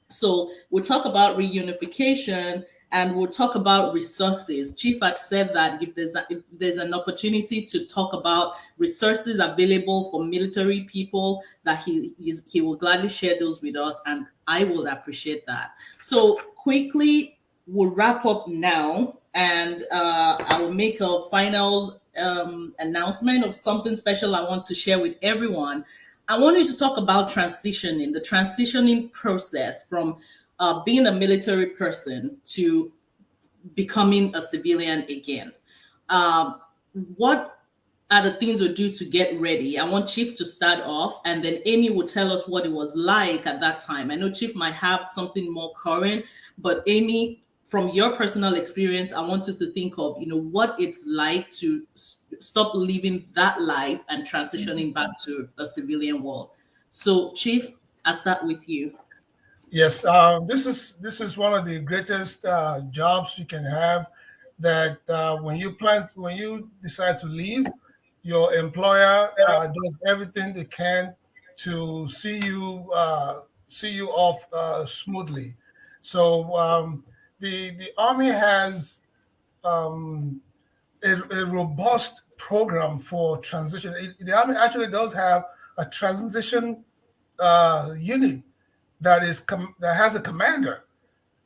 So we'll talk about reunification, and we'll talk about resources. Chief had said that if there's an opportunity to talk about resources available for military people, that he will gladly share those with us, and I will appreciate that. So quickly, we'll wrap up now, and I will make a final announcement of something special I want to share with everyone. I want you to talk about transitioning, the transitioning process from being a military person to becoming a civilian again. Um, what are the things we do to get ready? I want Chief to start off, and then Amy will tell us what it was like at that time. I know Chief might have something more current, but Amy, from your personal experience, I want you to think of what it's like to stop living that life and transitioning back to a civilian world. So Chief, I'll start with you. Yes, this is one of the greatest jobs you can have. That when you decide to leave, your employer does everything they can to see you off smoothly. So the army has um, a robust program for transition. The army actually does have a transition unit that has a commander,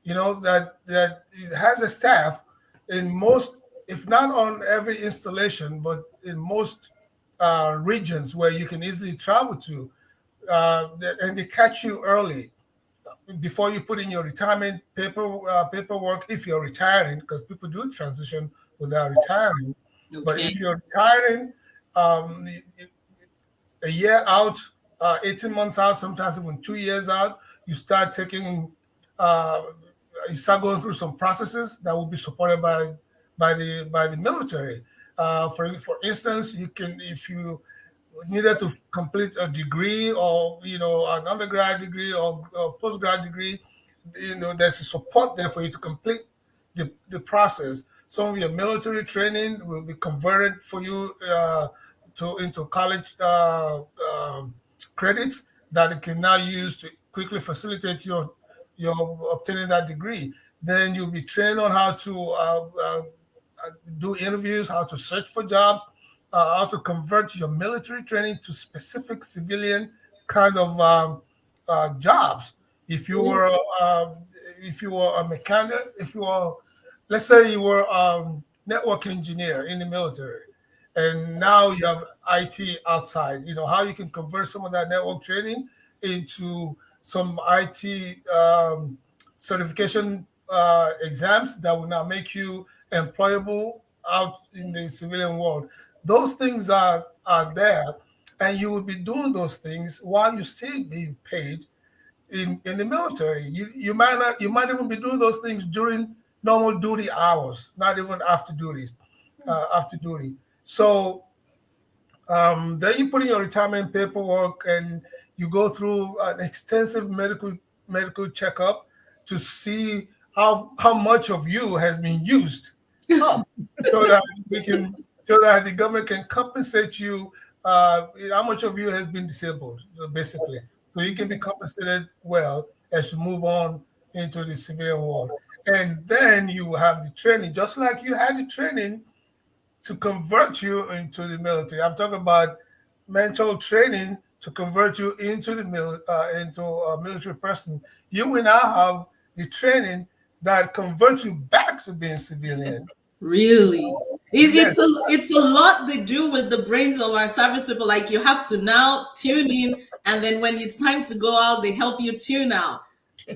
that it has a staff in most if not on every installation, but in most regions where you can easily travel to, and they catch you early before you put in your retirement paperwork if you're retiring, because people do transition without retiring. But Okay. if you're retiring, um, a year out, 18 months out, sometimes even 2 years out, you start taking, uh, you start going through some processes that will be supported by the military. For instance, you can, if you needed to complete a degree, or an undergrad degree or postgrad degree, there's a support there for you to complete the process. Some of your military training will be converted for you to into college credits that you can now use to quickly facilitate your obtaining that degree. Then you'll be trained on how to do interviews, how to search for jobs, how to convert your military training to specific civilian kind of jobs. If you Ooh. were if you were a mechanic, if you were, let's say you were network engineer in the military, and now you have IT outside, how you can convert some of that network training into some IT certification exams that will now make you employable out in the civilian world. Those things are there, and you will be doing those things while you still being paid in the military. You might even be doing those things during normal duty hours, not even after duty. So then you put in your retirement paperwork, and you go through an extensive medical checkup to see how much of you has been used up, so that we can so that the government can compensate you how much of you has been disabled, basically, so you can be compensated well as you move on into the civilian world. And then you have the training, just like you had the training to convert you into the military. I'm talking about mental training to convert you into into a military person. You will now have the training that converts you back to being civilian. Really? Yes, It's a lot they do with the brains of our service people. Like you have to now tune in, and then when it's time to go out, they help you tune out.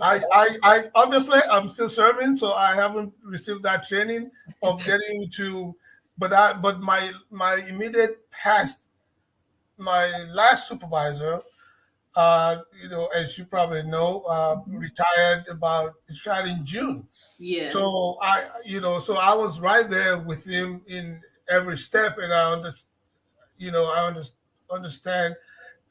I obviously I'm still serving, so I haven't received that training of getting to, but my immediate past, my last supervisor, as you probably know, retired in June. Yes. So I was right there with him in every step, and I understand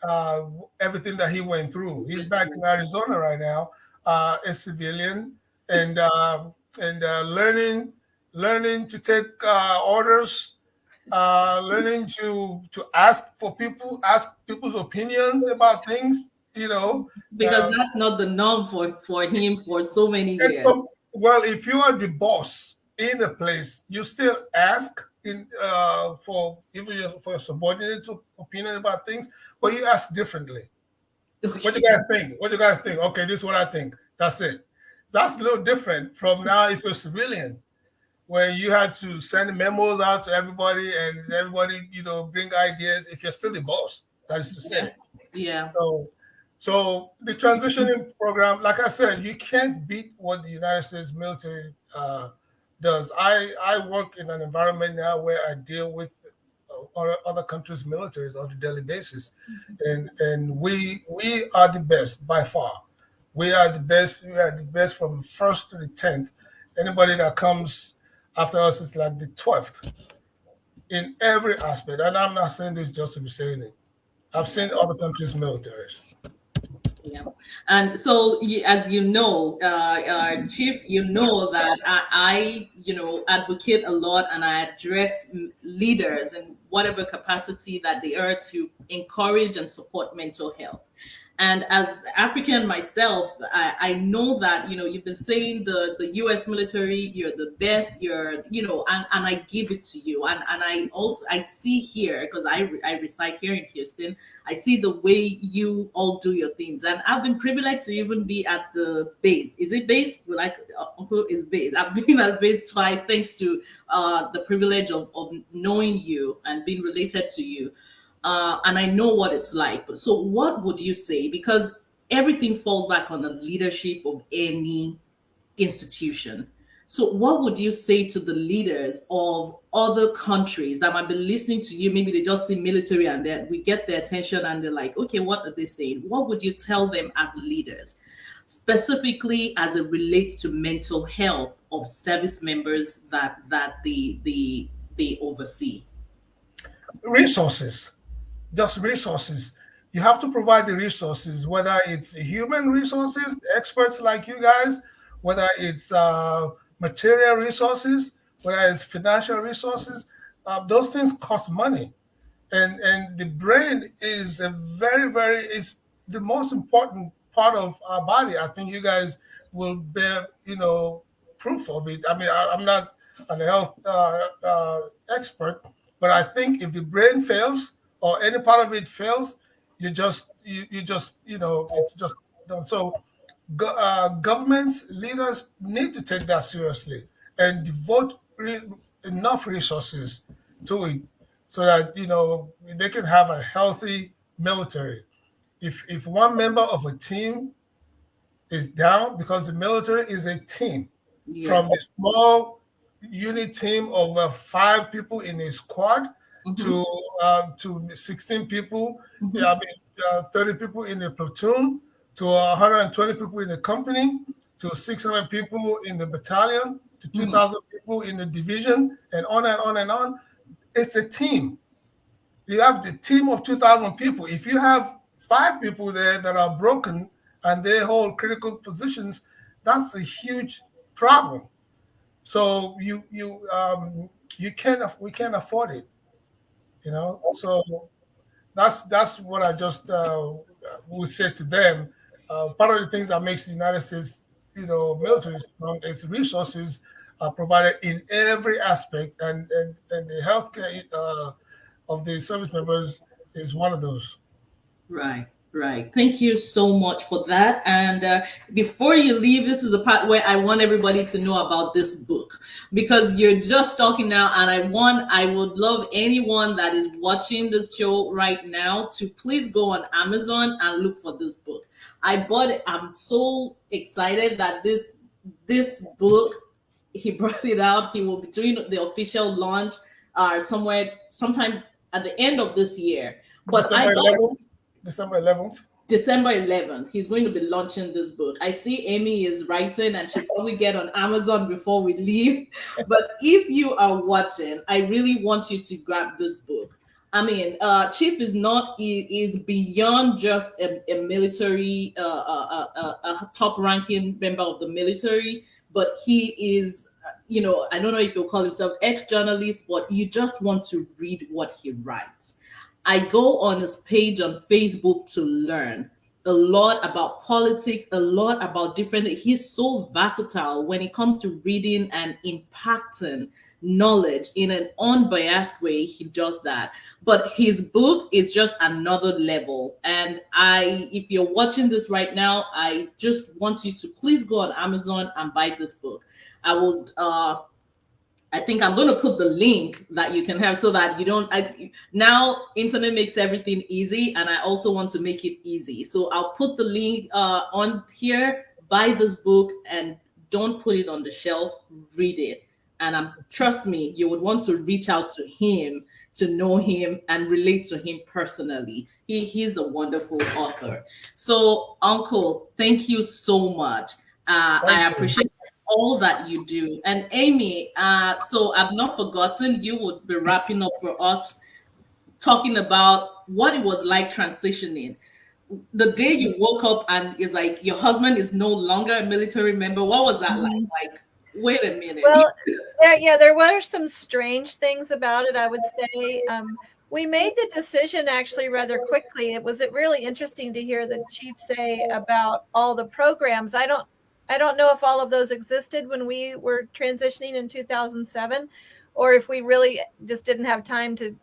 uh, everything that he went through. He's back in Arizona right now, a civilian, and learning to take orders, learning to ask people's opinions about things. Because that's not the norm for him for so many And years. so, well, if you are the boss in the place, you still ask for even for your subordinates' opinion about things, but you ask differently. What you Okay. guys think? What you guys think? Okay, this is what I think. That's it. That's a little different from now if you're a civilian, where you had to send memos out to everybody, and everybody, bring ideas. If you're still the boss, that is to Yeah. say. Yeah. So, so the transitioning program, like I said, you can't beat what the United States military does. I work in an environment now where I deal with other countries' militaries on a daily basis, and we are the best by far. We are the best. We are the best from first to the 10th. Anybody that comes after us is like the 12th in every aspect. And I'm not saying this just to be saying it. I've seen other countries' militaries. Yeah. And so, as you know, Chief, you know that advocate a lot, and I address leaders in whatever capacity that they are to encourage and support mental health. And as African myself, I know that, you've been saying the US military, you're the best, and I give it to you. And I see here, because I reside here in Houston, I see the way you all do your things. And I've been privileged to even be at the base. Is it base? Like, Uncle is base. I've been at base twice, thanks to the privilege of knowing you and being related to you, and I know what it's like. So, what would you say? Because everything falls back on the leadership of any institution. So, what would you say to the leaders of other countries that might be listening to you? Maybe they just see military and then we get their attention and they're like, okay, what are they saying? What would you tell them as leaders, specifically as it relates to mental health of service members that they oversee? Resources, just resources. You have to provide the resources, whether it's human resources, experts like you guys, whether it's material resources, whether it's financial resources. Those things cost money, and the brain is a very is the most important part of our body. I think you guys will bear proof of it. I mean, I'm not a health expert, but I think if the brain fails or any part of it fails, you just it's just done. So governments, leaders need to take that seriously and devote enough resources to it so that they can have a healthy military. If one member of a team is down, because the military is a team, Yeah. from a small unit team of 5 people in a squad Hmm. to 16 people, Hmm. yeah, I mean, 30 people in a platoon, to 120 people in a company, to 600 people in the battalion, to Hmm. 2,000 people in the division, and on and on and on. It's a team. You have the team of 2,000 people. If you have 5 people there that are broken and they hold critical positions, that's a huge problem. So you can't we can't afford it. So that's what I just would say to them. Part of the things that makes the United States, military strong is resources are provided in every aspect, and the healthcare of the service members is one of those. Right, right. Thank you so much for that. And before you leave, this is the part where I want everybody to know about this book, because you're just talking now, and I would love anyone that is watching this show right now to please go on Amazon and look for this book. I bought it. I'm so excited that this book, he brought it out. He will be doing the official launch somewhere sometime at the end of this year. But I December got 11th. December 11th. December 11th. He's going to be launching this book. I see Amy is writing and she'll probably get on Amazon before we leave. But if you are watching, I really want you to grab this book. I mean, Chief is not is beyond just a military, a top ranking member of the military, but he is, I don't know if he'll call himself ex journalist, but you just want to read what he writes. I go on his page on Facebook to learn a lot about politics, a lot about different. He's so versatile when it comes to reading and impacting knowledge in an unbiased way. He does that. But his book is just another level. And if you're watching this right now, I just want you to please go on Amazon and buy this book. I will I think I'm going to put the link that you can have so that you don't. Now, internet makes everything easy, and I also want to make it easy. So I'll put the link on here. Buy this book and don't put it on the shelf. Read it, and trust me, you would want to reach out to him to know him and relate to him personally. He's a wonderful author. So, Uncle, thank you so much. Thank I you. appreciate all that you do. And Amy, so I've not forgotten, you would be wrapping up for us, talking about what it was like transitioning. The day you woke up and it's like your husband is no longer a military member, what was that Mhm. like? Wait a minute. Well, there were some strange things about it, I would say. We made the decision actually rather quickly. It was really interesting to hear the chief say about all the programs. I don't know if all of those existed when we were transitioning in 2007, or if we really just didn't have time to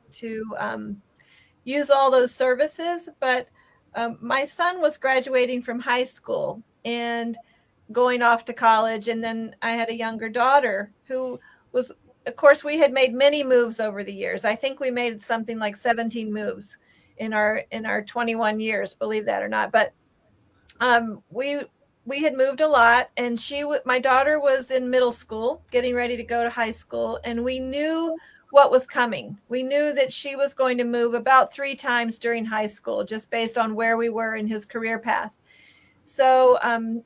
use all those services. But my son was graduating from high school and going off to college, and then I had a younger daughter who was, of course, we had made many moves over the years. I think we made something like 17 moves in our 21 years, believe that or not. But we had moved a lot, and my daughter was in middle school getting ready to go to high school, and we knew what was coming. We knew that she was going to move about 3 times during high school, just based on where we were in his career path. So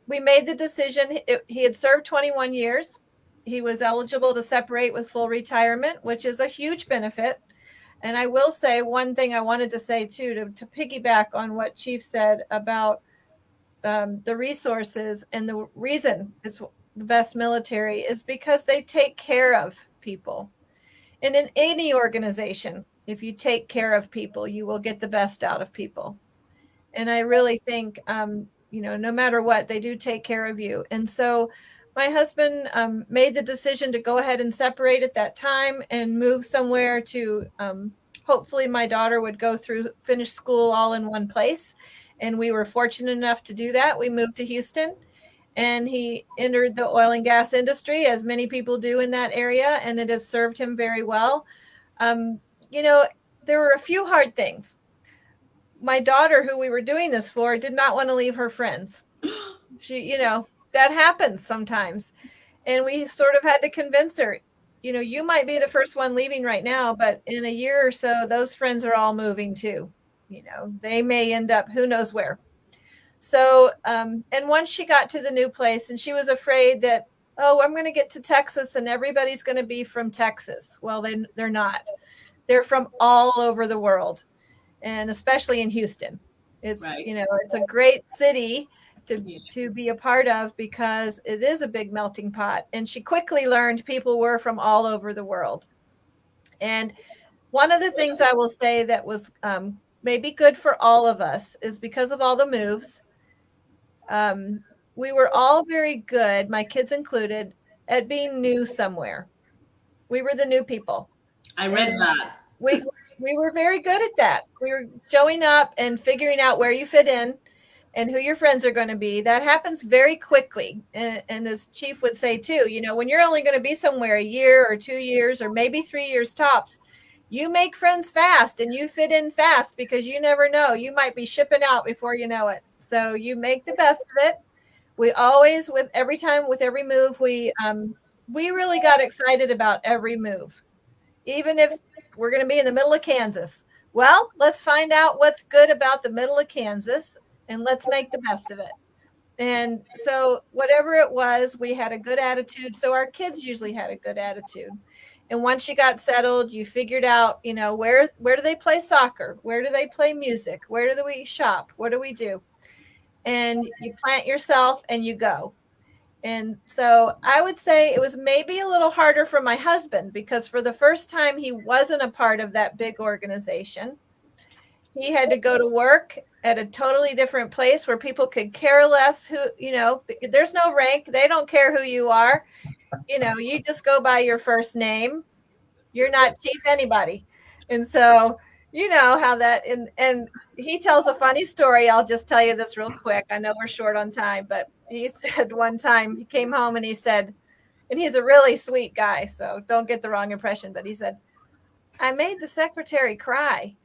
we made the decision. He had served 21 years. He was eligible to separate with full retirement, which is a huge benefit. And I will say one thing I wanted to say too, to piggyback on what Chief said about the resources, and the reason it's the best military is because they take care of people. And in any organization, if you take care of people, you will get the best out of people. And I really think, no matter what, they do take care of you. And so my husband made the decision to go ahead and separate at that time and move somewhere to hopefully my daughter would finish school all in one place. And we were fortunate enough to do that. We moved to Houston, and he entered the oil and gas industry, as many people do in that area, and it has served him very well. There were a few hard things. My daughter, who we were doing this for, did not want to leave her friends. That happens sometimes. And we sort of had to convince her, you might be the first one leaving right now, but in a year or so, those friends are all moving too. They may end up who knows where. So, and once she got to the new place, and she was afraid that, oh, I'm going to get to Texas and everybody's going to be from Texas. Well, they're not. They're from all over the world. And especially in Houston, it's right. It's a great city to be a part of, because it is a big melting pot. And she quickly learned people were from all over the world. And one of the things I will say that was maybe good for all of us is, because of all the moves, we were all very good, my kids included, at being new somewhere. We were the new people. I read that. We were very good at that. We were showing up and figuring out where you fit in and who your friends are going to be. That happens very quickly. And as Chief would say too, when you're only going to be somewhere a year or 2 years or maybe 3 years tops, you make friends fast and you fit in fast, because you never know. You might be shipping out before you know it. So you make the best of it. We always, with every move, we really got excited about every move. Even if we're going to be in the middle of Kansas, well, let's find out what's good about the middle of Kansas and let's make the best of it. And so whatever it was, we had a good attitude. So our kids usually had a good attitude. And once you got settled, you figured out, where do they play soccer? Where do they play music? Where do we shop? What do we do? And you plant yourself and you go. And so I would say it was maybe a little harder for my husband, because for the first time, he wasn't a part of that big organization. He had to go to work at a totally different place where people could care less who, there's no rank. They don't care who you are. You just go by your first name. You're not chief anybody. And so, how that, and he tells a funny story. I'll just tell you this real quick. I know we're short on time, but he said one time he came home and he said, and he's a really sweet guy, so don't get the wrong impression, but he said, I made the secretary cry.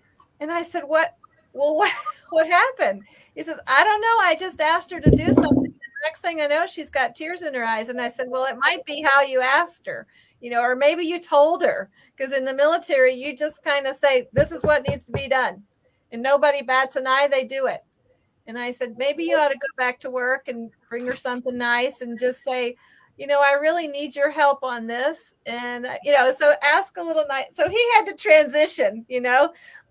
And I said, what? Well, what happened? He says, I don't know. I just asked her to do something. The next thing I know, she's got tears in her eyes. And I said, well, it might be how you asked her, or maybe you told her, because in the military, you just kind of say, this is what needs to be done. And nobody bats an eye, they do it. And I said, maybe you ought to go back to work and bring her something nice and just say, I really need your help on this. And, so ask a little nice. So he had to transition,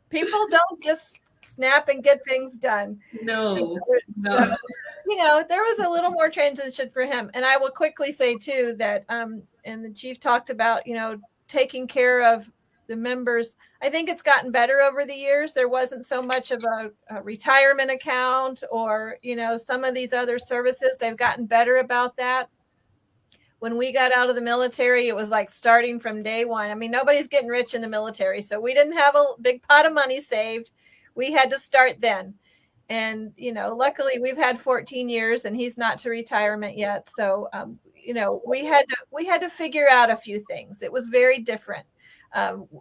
people don't just snap and get things done. No. So there was a little more transition for him. And I will quickly say too that, and the chief talked about, taking care of the members. I think it's gotten better over the years. There wasn't so much of a retirement account or, some of these other services. They've gotten better about that. When we got out of the military, it was like starting from day one. I mean, nobody's getting rich in the military, so we didn't have a big pot of money saved. We had to start then. And, luckily we've had 14 years and he's not to retirement yet. So, we had to figure out a few things. It was very different.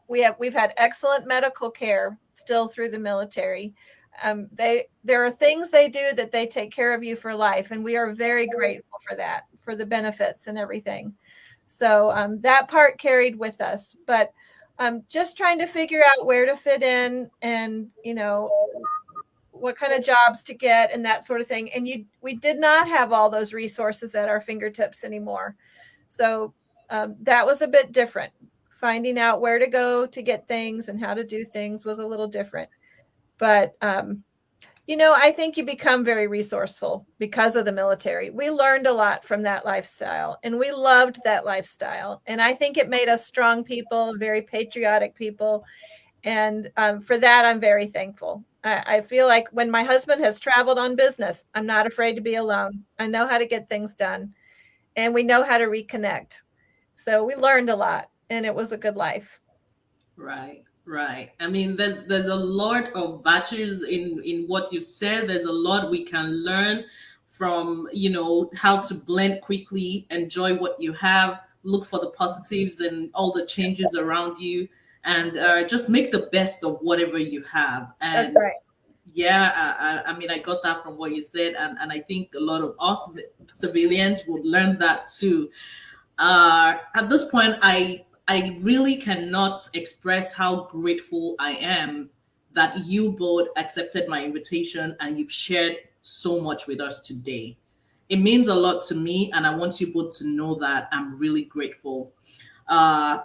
We've had excellent medical care still through the military. There are things they do that they take care of you for life. And we are very grateful for that, for the benefits and everything. So that part carried with us, but just trying to figure out where to fit in and, what kind of jobs to get and that sort of thing. And we did not have all those resources at our fingertips anymore. So that was a bit different. Finding out where to go to get things and how to do things was a little different. But, I think you become very resourceful because of the military. We learned a lot from that lifestyle and we loved that lifestyle. And I think it made us strong people, very patriotic people. And for that, I'm very thankful. I feel like when my husband has traveled on business, I'm not afraid to be alone. I know how to get things done and we know how to reconnect. So we learned a lot and it was a good life. Right. Right. I mean, there's a lot of virtues in what you said. There's a lot we can learn from, how to blend quickly, enjoy what you have, look for the positives and all the changes around you, and just make the best of whatever you have. And that's right. Yeah, I mean, I got that from what you said, and I think a lot of us civilians would learn that too. At this point, I really cannot express how grateful I am that you both accepted my invitation and you've shared so much with us today. It means a lot to me, and I want you both to know that I'm really grateful.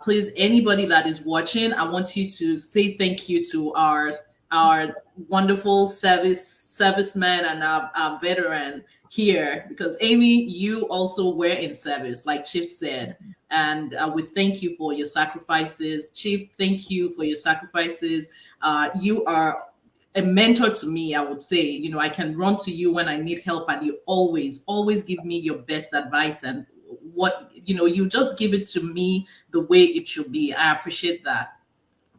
Please, anybody that is watching, I want you to say thank you to our wonderful servicemen and our veteran here, because Amy, you also were in service, like Chief said, and we thank you for your sacrifices. Chief, thank you for your sacrifices. You are a mentor to me, I would say. I can run to you when I need help, and you always give me your best advice, and you just give it to me the way it should be. I appreciate that.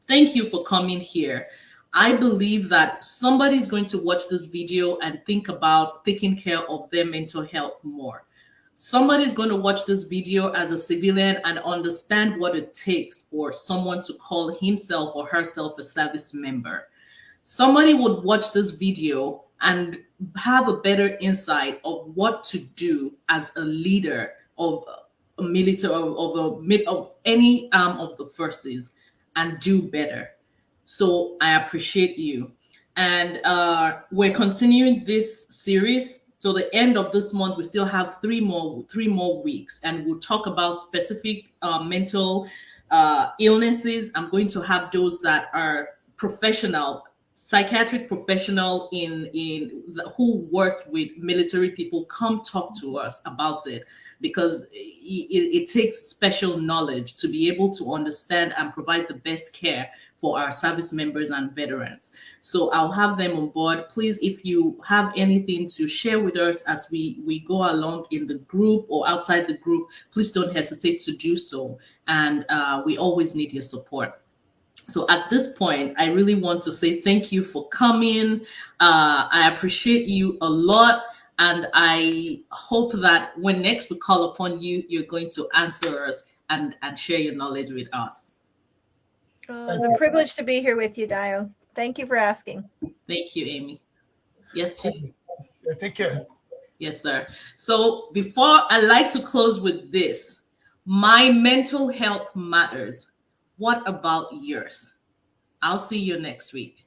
Thank you for coming here. I believe that somebody's going to watch this video and think about taking care of their mental health more. Somebody's going to watch this video as a civilian and understand what it takes for someone to call himself or herself a service member. Somebody would watch this video and have a better insight of what to do as a leader of a military, of any arm of the forces, and do better. So I appreciate you. And we're continuing this series. So the end of this month, we still have three more weeks, and we'll talk about specific mental illnesses. I'm going to have those that are professional, psychiatric professional who work with military people come talk to us about it, because it takes special knowledge to be able to understand and provide the best care for our service members and veterans. So I'll have them on board. Please, if you have anything to share with us as we go along in the group or outside the group, please don't hesitate to do so. And we always need your support. So at this point, I really want to say thank you for coming. I appreciate you a lot. And I hope that when next we call upon you, you're going to answer us and share your knowledge with us. It's a privilege to be here with you, Dio. Thank you for asking. Thank you, Amy. Yes, Chief. Take care. Yes, sir. So before I like to close with this, my mental health matters. What about yours? I'll see you next week.